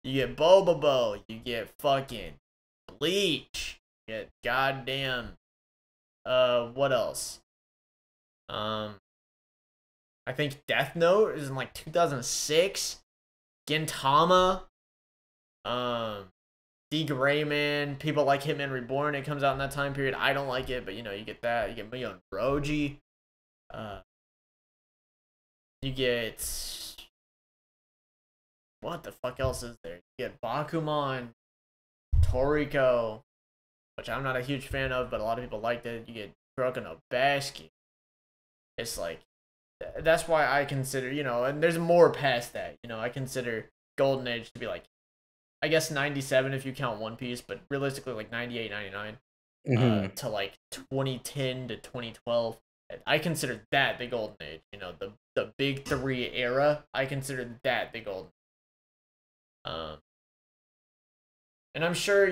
You get Bobobo. You get fucking Bleach. You get goddamn. What else? I think Death Note is in like 2006. Gintama. D. Grayman, people like Hitman Reborn. It comes out in that time period. I don't like it, but you know, you get that. You get Million Roji. You get, what the fuck else is there? You get Bakuman, Toriko, which I'm not a huge fan of, but a lot of people liked it. You get drunk in a basket. It's like, that's why I consider, and there's more past that. I consider Golden Age to be like, I guess 97 if you count One Piece, but realistically like 98, 99 to like 2010 to 2012. I consider that the Golden Age. The big three era. I consider that the Golden Age. And I'm sure,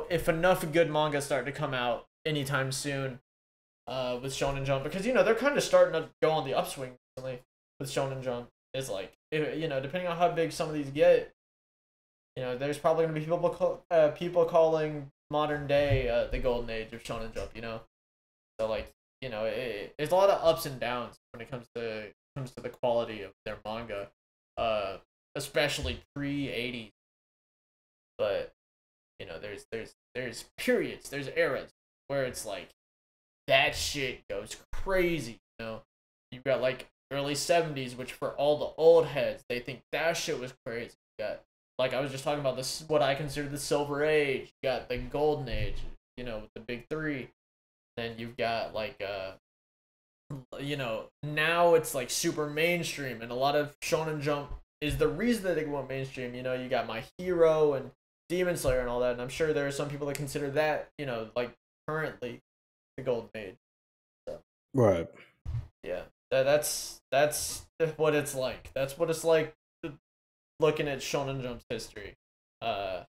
if enough good manga start to come out anytime soon, with Shonen Jump, because they're kind of starting to go on the upswing recently with Shonen Jump. It's like, depending on how big some of these get, there's probably gonna be people calling modern day the golden age of Shonen Jump. So like, there's a lot of ups and downs when it comes to the quality of their manga, especially pre-80s. But there's periods, there's eras where it's like, that shit goes crazy. You've got like early 70s, which for all the old heads, they think that shit was crazy. You got, like I was just talking about, this, what I consider the Silver Age. You got the Golden Age, with the big three. Then you've got like now it's like super mainstream, and a lot of Shonen Jump is the reason that they went mainstream. You got My Hero and Demon Slayer and all that, and I'm sure there are some people that consider that, like currently the Golden Age. So, right. Yeah, that's what it's like. That's what it's like looking at Shonen Jump's history. I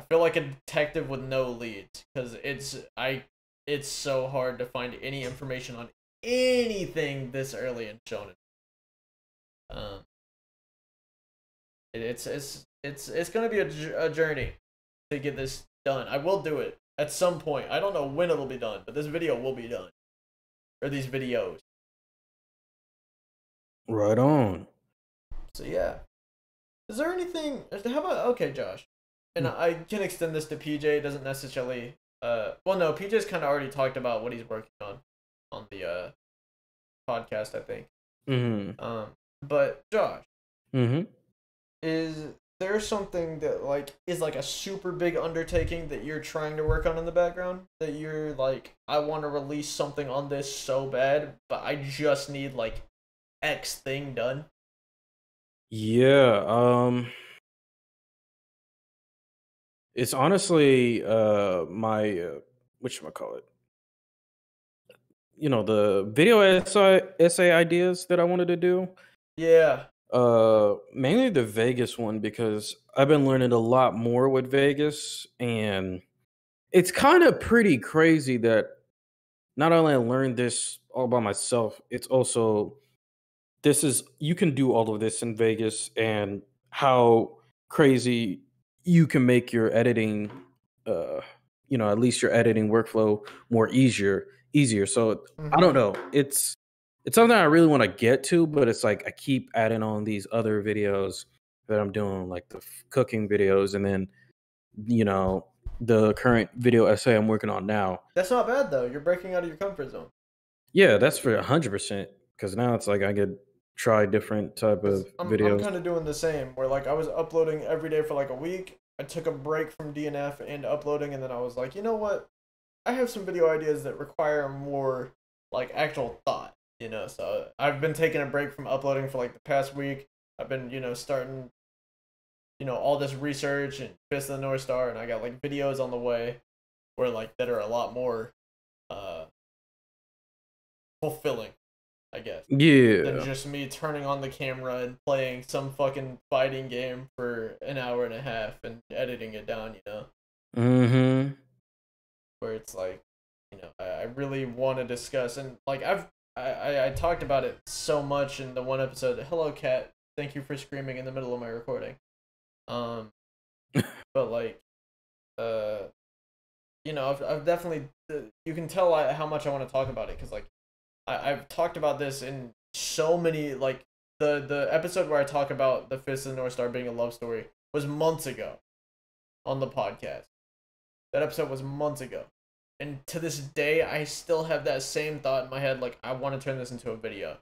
feel like a detective with no leads, because it's so hard to find any information on anything this early in Shonen. It's gonna be a journey to get this done. I will do it at some point. I don't know when it'll be done, but this video will be done, or these videos. Right on. So yeah, is there anything? How about, okay, Josh, and I can extend this to PJ. It doesn't necessarily. Well, no, PJ's kind of already talked about what he's working on the podcast, I think. Mm-hmm. But Josh, mm-hmm. is there something that like is like a super big undertaking that you're trying to work on in the background, that you're like, I want to release something on this so bad, but I just need like X thing done? Yeah. It's honestly my whatchamacallit, the video essay ideas that I wanted to do. Yeah. Mainly the Vegas one, because I've been learning a lot more with Vegas, and it's kind of pretty crazy that not only I learned this all by myself, it's also, you can do all of this in Vegas, and how crazy you can make your editing, at least your editing workflow more easier. So I don't know. It's something I really want to get to, but it's like I keep adding on these other videos that I'm doing, like the cooking videos, and then the current video essay I'm working on now. That's not bad though. You're breaking out of your comfort zone. Yeah, that's for 100%. Because now it's like I could try different type of videos. I'm kind of doing the same, where like I was uploading every day for like a week. I took a break from DNF and uploading, and then I was like, you know what? I have some video ideas that require more like actual thought, So I've been taking a break from uploading for like the past week. I've been, starting, all this research and Fist of the North Star, and I got like videos on the way where like that are a lot more fulfilling, I guess. Yeah. Than just me turning on the camera and playing some fucking fighting game for an hour and a half and editing it down, Mm-hmm. Where it's like, I really want to discuss, and like I talked about it so much in the one episode. Hello, cat. Thank you for screaming in the middle of my recording. But like, I've definitely, you can tell how much I want to talk about it, because like I've talked about this in so many, like the episode where I talk about the Fist of the North Star being a love story was months ago on the podcast. That episode was months ago. And to this day, I still have that same thought in my head, like, I want to turn this into a video.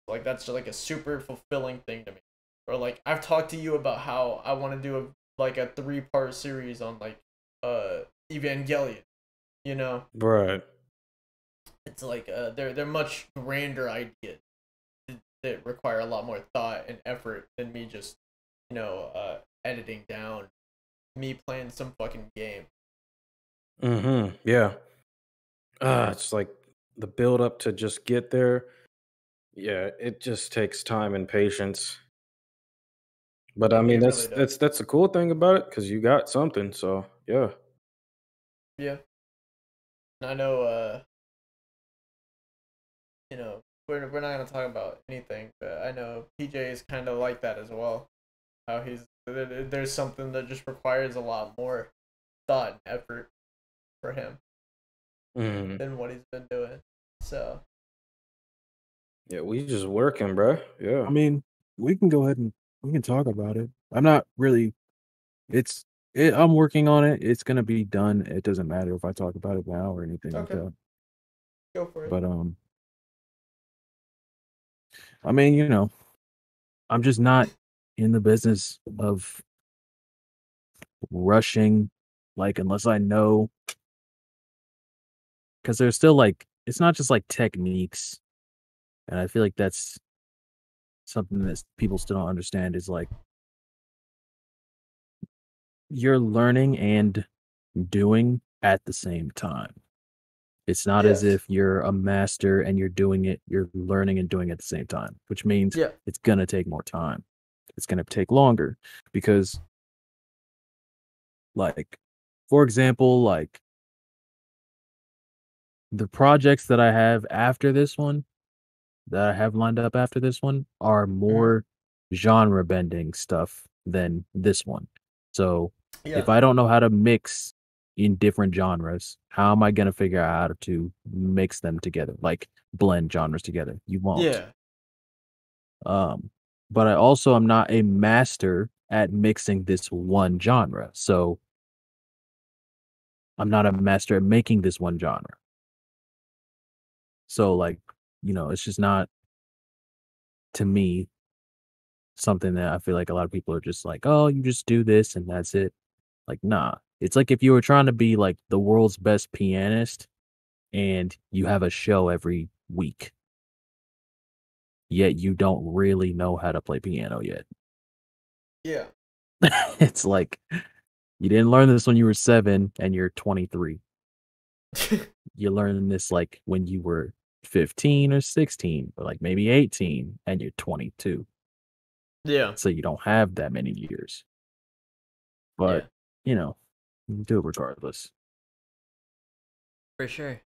Like, that's like a super fulfilling thing to me. Or like, I've talked to you about how I want to do a 3-part series on like Evangelion. You know, Right. it's like they're much grander ideas that require a lot more thought and effort than me just editing down me playing some fucking game. Mm-hmm. Yeah. It's like the build up to just get there. Yeah, it just takes time and patience. But I mean, It really does. that's the cool thing about it because you got something. So yeah. Yeah. And I know we're not gonna talk about anything, but I know PJ is kind of like that as well. How there's something that just requires a lot more thought and effort for him Mm. than what he's been doing. So Yeah, we just working, bruh. Yeah. I mean, we can go ahead and we can talk about it. I'm not really. It's. I'm working on it. It's gonna be done. It doesn't matter if I talk about it now or anything like okay, that. go for it. But I mean, I'm just not in the business of rushing, like unless I know, because there's still like it's not just like techniques, and I feel like that's something that people still don't understand is like you're learning and doing at the same time. It's not as Yes. if you're a master and you're doing it, you're learning and doing it at the same time, which means Yeah. it's going to take more time. It's going to take longer because, like, for example, like the projects that I have after this one, that I have lined up after this one, are Mm-hmm. more genre bending stuff than this one. So Yeah. if I don't know how to mix in different genres, how am I going to figure out how to mix them together, like blend genres together? You won't. Yeah. Um, but I also am not a master at mixing this one genre. So I'm not a master at making this one genre. So like, it's just not to me something that I feel like a lot of people are just like, oh, you just do this and that's it. Like, nah. It's like if you were trying to be like the world's best pianist and you have a show every week, yet you don't really know how to play piano yet. Yeah. It's like you didn't learn this when you were 7 and you're 23. You learned this like when you were 15 or 16, or like maybe 18 and you're 22. Yeah. So you don't have that many years. But, Yeah. you do it regardless. For sure.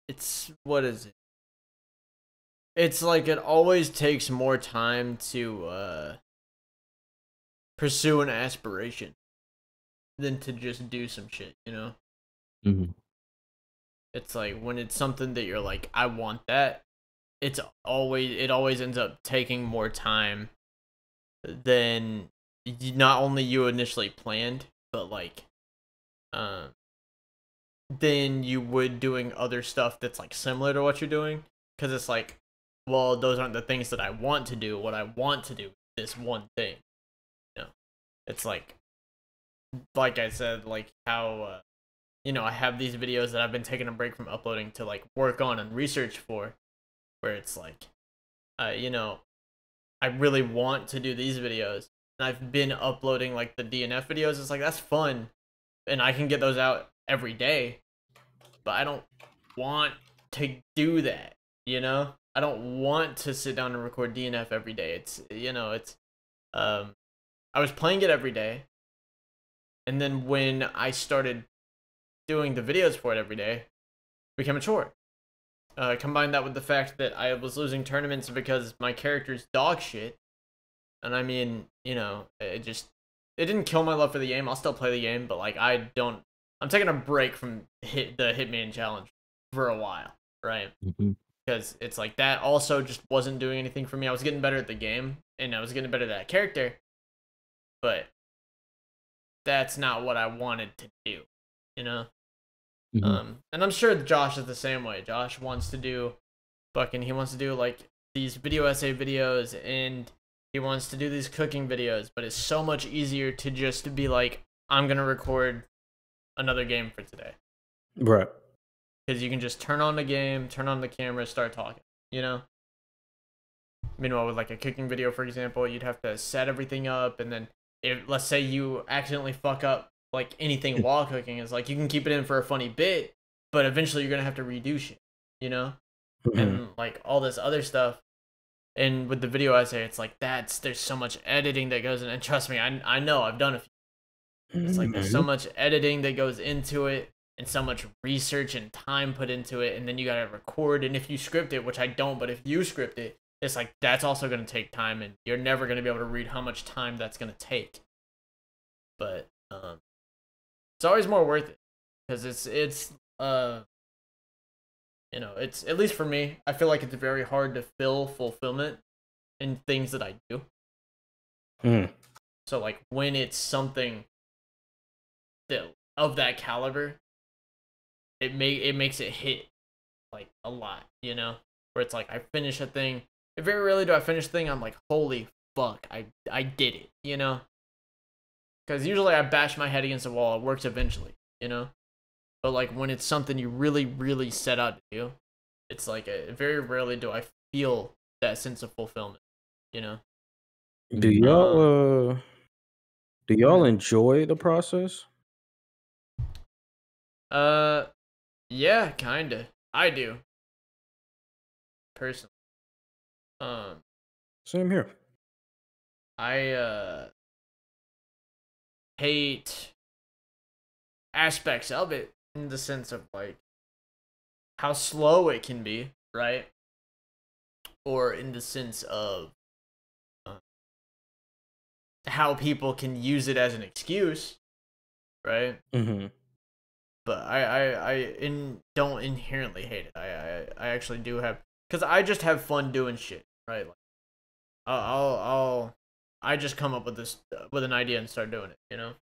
It's what is it? It's like it always takes more time to pursue an aspiration than to just do some shit, you know? Mm-hmm. It's like when it's something that you're like, I want that, it always ends up taking more time than not only you initially planned, but like than you would doing other stuff that's like similar to what you're doing. Because it's like, well, those aren't the things that I want to do. What I want to do is this one thing. You know, it's like I said, like how I have these videos that I've been taking a break from uploading to like work on and research for, where it's like, I really want to do these videos, and I've been uploading like the DNF videos. It's like that's fun, and I can get those out every day, but I don't want to do that, I don't want to sit down and record DNF every day. I was playing it every day, and then when I started doing the videos for it every day, it became a chore. Combine that with the fact that I was losing tournaments because my character's dog shit, and I mean, it didn't kill my love for the game. I'll still play the game, but like I'm taking a break from the Hitman challenge for a while, right? Mm-hmm. Because it's like that also just wasn't doing anything for me. I was getting better at the game, and I was getting better at that character, but that's not what I wanted to do, you know? Mm-hmm. And I'm sure Josh is the same way. Josh wants to do he wants to do like these video essay videos, and He wants to do these cooking videos, but it's so much easier to just be like, I'm gonna record another game for today. Right. Because you can just turn on the game, turn on the camera, start talking, you know? Meanwhile, with like a cooking video, for example, you'd have to set everything up, and then if, let's say you accidentally fuck up like anything while cooking, it's like you can keep it in for a funny bit, but eventually you're gonna have to redo shit, you know? And like all this other stuff. And with the video essay, it's like there's so much editing that goes in, and trust me, I know, I've done a few. It's like there's so much editing that goes into it, and so much research and time put into it, and then you gotta record. And if you script it, which I don't, but if you script it, it's like that's also gonna take time, and you're never gonna be able to read how much time that's gonna take. But it's always more worth it because it's you know, it's, at least for me, I feel like it's very hard to feel fulfillment in things that I do. So like when it's something that of that caliber, it makes it hit like a lot, you know? Where it's like I finish a thing. Very rarely do I finish a thing, I'm like, holy fuck, I did it, you know? Because usually I bash my head against the wall, it works eventually, you know? But like when it's something you really, really set out to do, it's like very rarely do I feel that sense of fulfillment, you know? Do y'all enjoy the process? Yeah, kinda. I do. Personally. Same here. I hate aspects of it in the sense of like how slow it can be, right? Or in the sense of how people can use it as an excuse, right? But I don't inherently hate it. I actually do have, because I just have fun doing shit, right? Like, I just come up with this with an idea and start doing it, you know,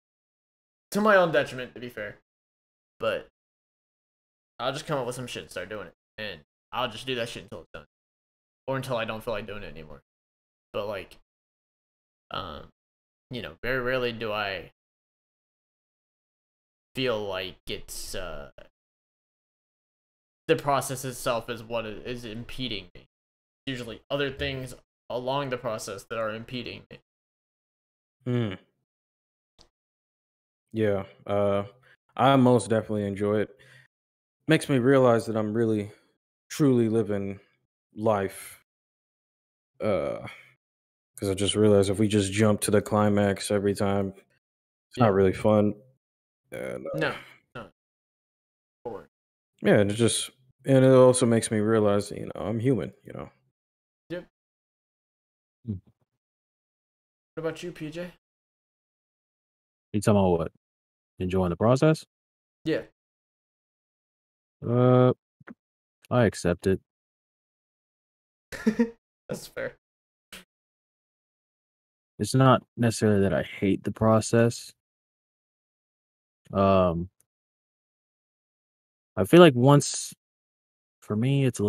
to my own detriment, to be fair. But I'll just come up with some shit and start doing it, and I'll just do that shit until it's done, or until I don't feel like doing it anymore. But like, you know, very rarely do I feel like it's the process itself is what is impeding me. Usually other things along the process that are impeding me. Yeah, I most definitely enjoy it. Makes me realize that I'm really, truly living life. Because I just realized if we just jump to the climax every time, it's not really fun. And No. Forward. yeah, and it also makes me realize, that, I'm human. Yep. What about you, PJ? You talking about what? Enjoying the process? Yeah. I accept it. That's fair. It's not necessarily that I hate the process. I feel like for me, it's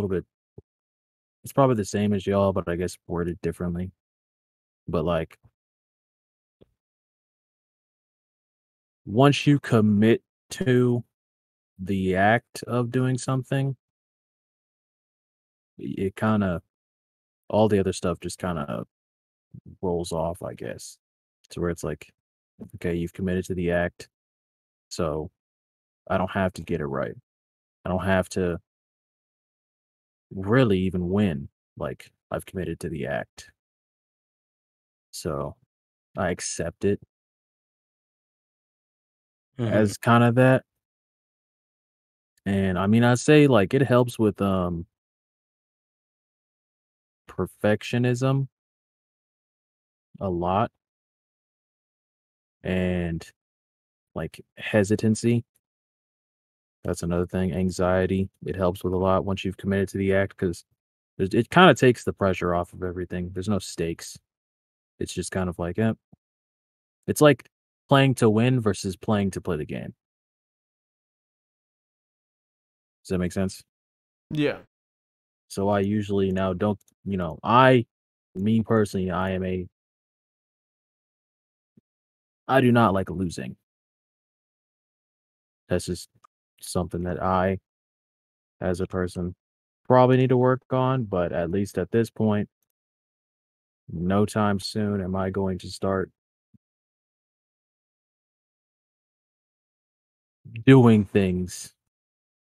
probably the same as y'all, but I guess worded differently. But like, once you commit to the act of doing something, it kind of, all the other stuff just kind of rolls off, I guess. To where it's like, okay, you've committed to the act, so I don't have to get it right. I don't have to really even win. Like, I've committed to the act. So I accept it as kind of that. And I mean, I'd say like it helps with perfectionism a lot, and like hesitancy. That's another thing. Anxiety. It helps with a lot once you've committed to the act, because it kind of takes the pressure off of everything. There's no stakes. It's just kind of like, it's like playing to win versus playing to play the game. Does that make sense? Yeah. So I usually now don't, me personally, I am a I do not like losing. That's just something that I, as a person, probably need to work on. But at least at this point, no time soon am I going to start doing things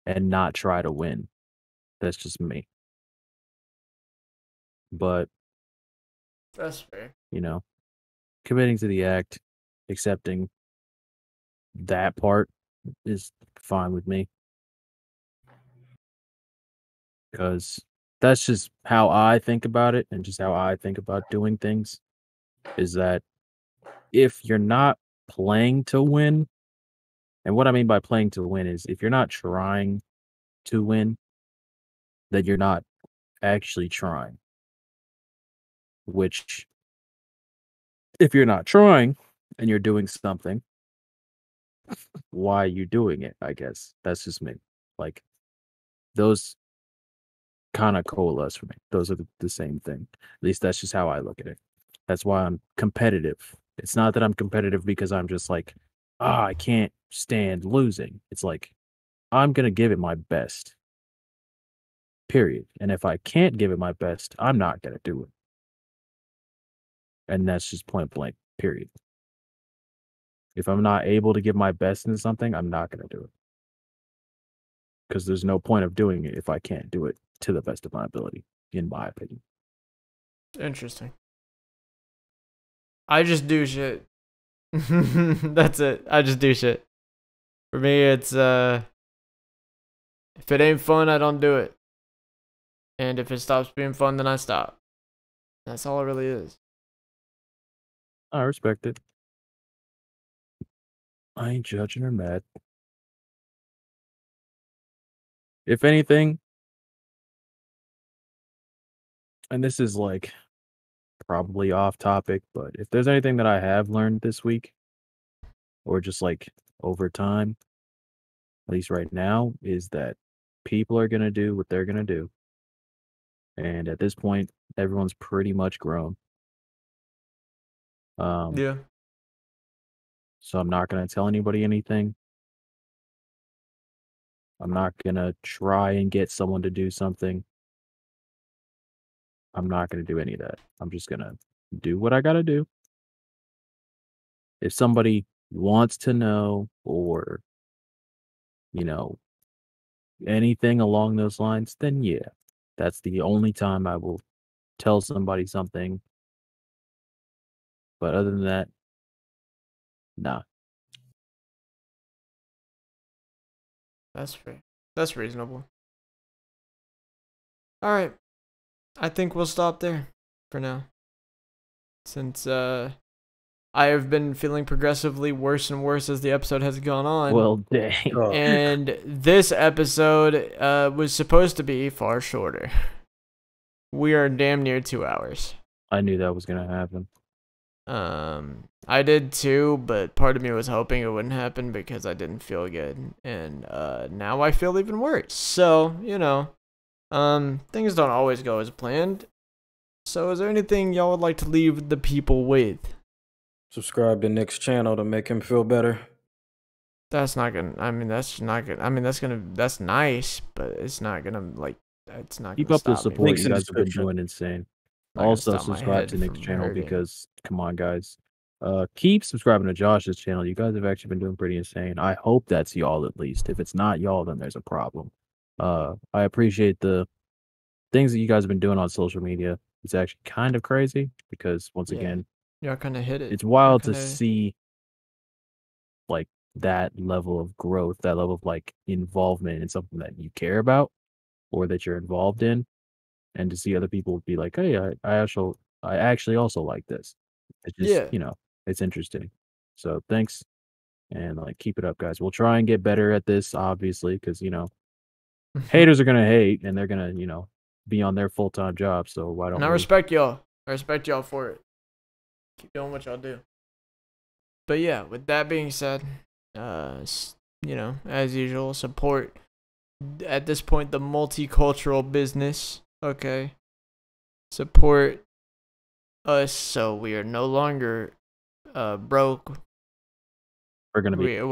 and not try to win. That's just me. But, That's fair. you know, committing to the act, accepting that part is fine with me. Because that's just how I think about it, and just how I think about doing things, is that if you're not playing to win, and what I mean by playing to win is if you're not trying to win, then you're not actually trying. Which, if you're not trying and you're doing something, why are you doing it? I guess that's just me. Like, those kind of coalesce for me. Those are the same thing. At least that's just how I look at it. That's why I'm competitive. It's not that I'm competitive because I'm just like, I can't stand losing. It's like, I'm going to give it my best. Period. And if I can't give it my best, I'm not going to do it. And that's just point blank, period. If I'm not able to give my best in something, I'm not going to do it. Because there's no point of doing it if I can't do it to the best of my ability, in my opinion. Interesting. I just do shit. That's it. I just do shit. For me, it's if it ain't fun, I don't do it. And if it stops being fun, then I stop. That's all it really is. I respect it. I ain't judging or mad. If anything, and this is like probably off topic, but if there's anything that I have learned this week, or just like over time, at least right now, is that people are going to do what they're going to do. And at this point, everyone's pretty much grown. Yeah. So I'm not going to tell anybody anything. I'm not going to try and get someone to do something. I'm not going to do any of that. I'm just going to do what I got to do. If somebody wants to know, or, you know, anything along those lines, then yeah, that's the only time I will tell somebody something. But other than that, nah. That's fair. That's reasonable. All right. I think we'll stop there for now. Since I have been feeling progressively worse and worse as the episode has gone on. Well, dang. Oh, And this episode was supposed to be far shorter. We are damn near 2 hours. I knew that was going to happen. I did too, but part of me was hoping it wouldn't happen because I didn't feel good. And now I feel even worse. So, you know, things don't always go as planned. So is there anything y'all would like to leave the people with? subscribe to Nick's channel to make him feel better. That's not gonna, I mean, that's not gonna, I mean, that's nice, but it's not gonna, like, it's not Keep gonna up the stop me. support. Links You in guys have been description. doing insane. Not gonna Also, stop my subscribe head to Nick's from channel hurting. because, come on, guys. Keep subscribing to Josh's channel. You guys have actually been doing pretty insane. I hope that's y'all at least. If it's not y'all, then there's a problem. I appreciate the things that you guys have been doing on social media. It's actually kind of crazy because, once Yeah. again, Y'all kind of hit it. it's wild to kinda- see like that level of growth, that level of like involvement in something that you care about or that you're involved in, and to see other people be like, "Hey, I actually also like this." It's just, Yeah. you know, it's interesting. So thanks, and like keep it up, guys. We'll try and get better at this, obviously, because you know haters are gonna hate and they're gonna, you know, be on their full-time job. So why don't And I we? respect y'all. I respect y'all for it. Keep doing what y'all do. But yeah, with that being said, you know, as usual, support at this point the multicultural business. Okay, support us so we are no longer broke We're gonna be.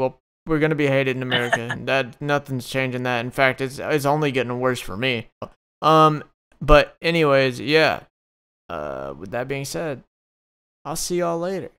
We're gonna be hated in America. That nothing's changing that. In fact, it's only getting worse for me. But anyways, yeah. With that being said, I'll see y'all later.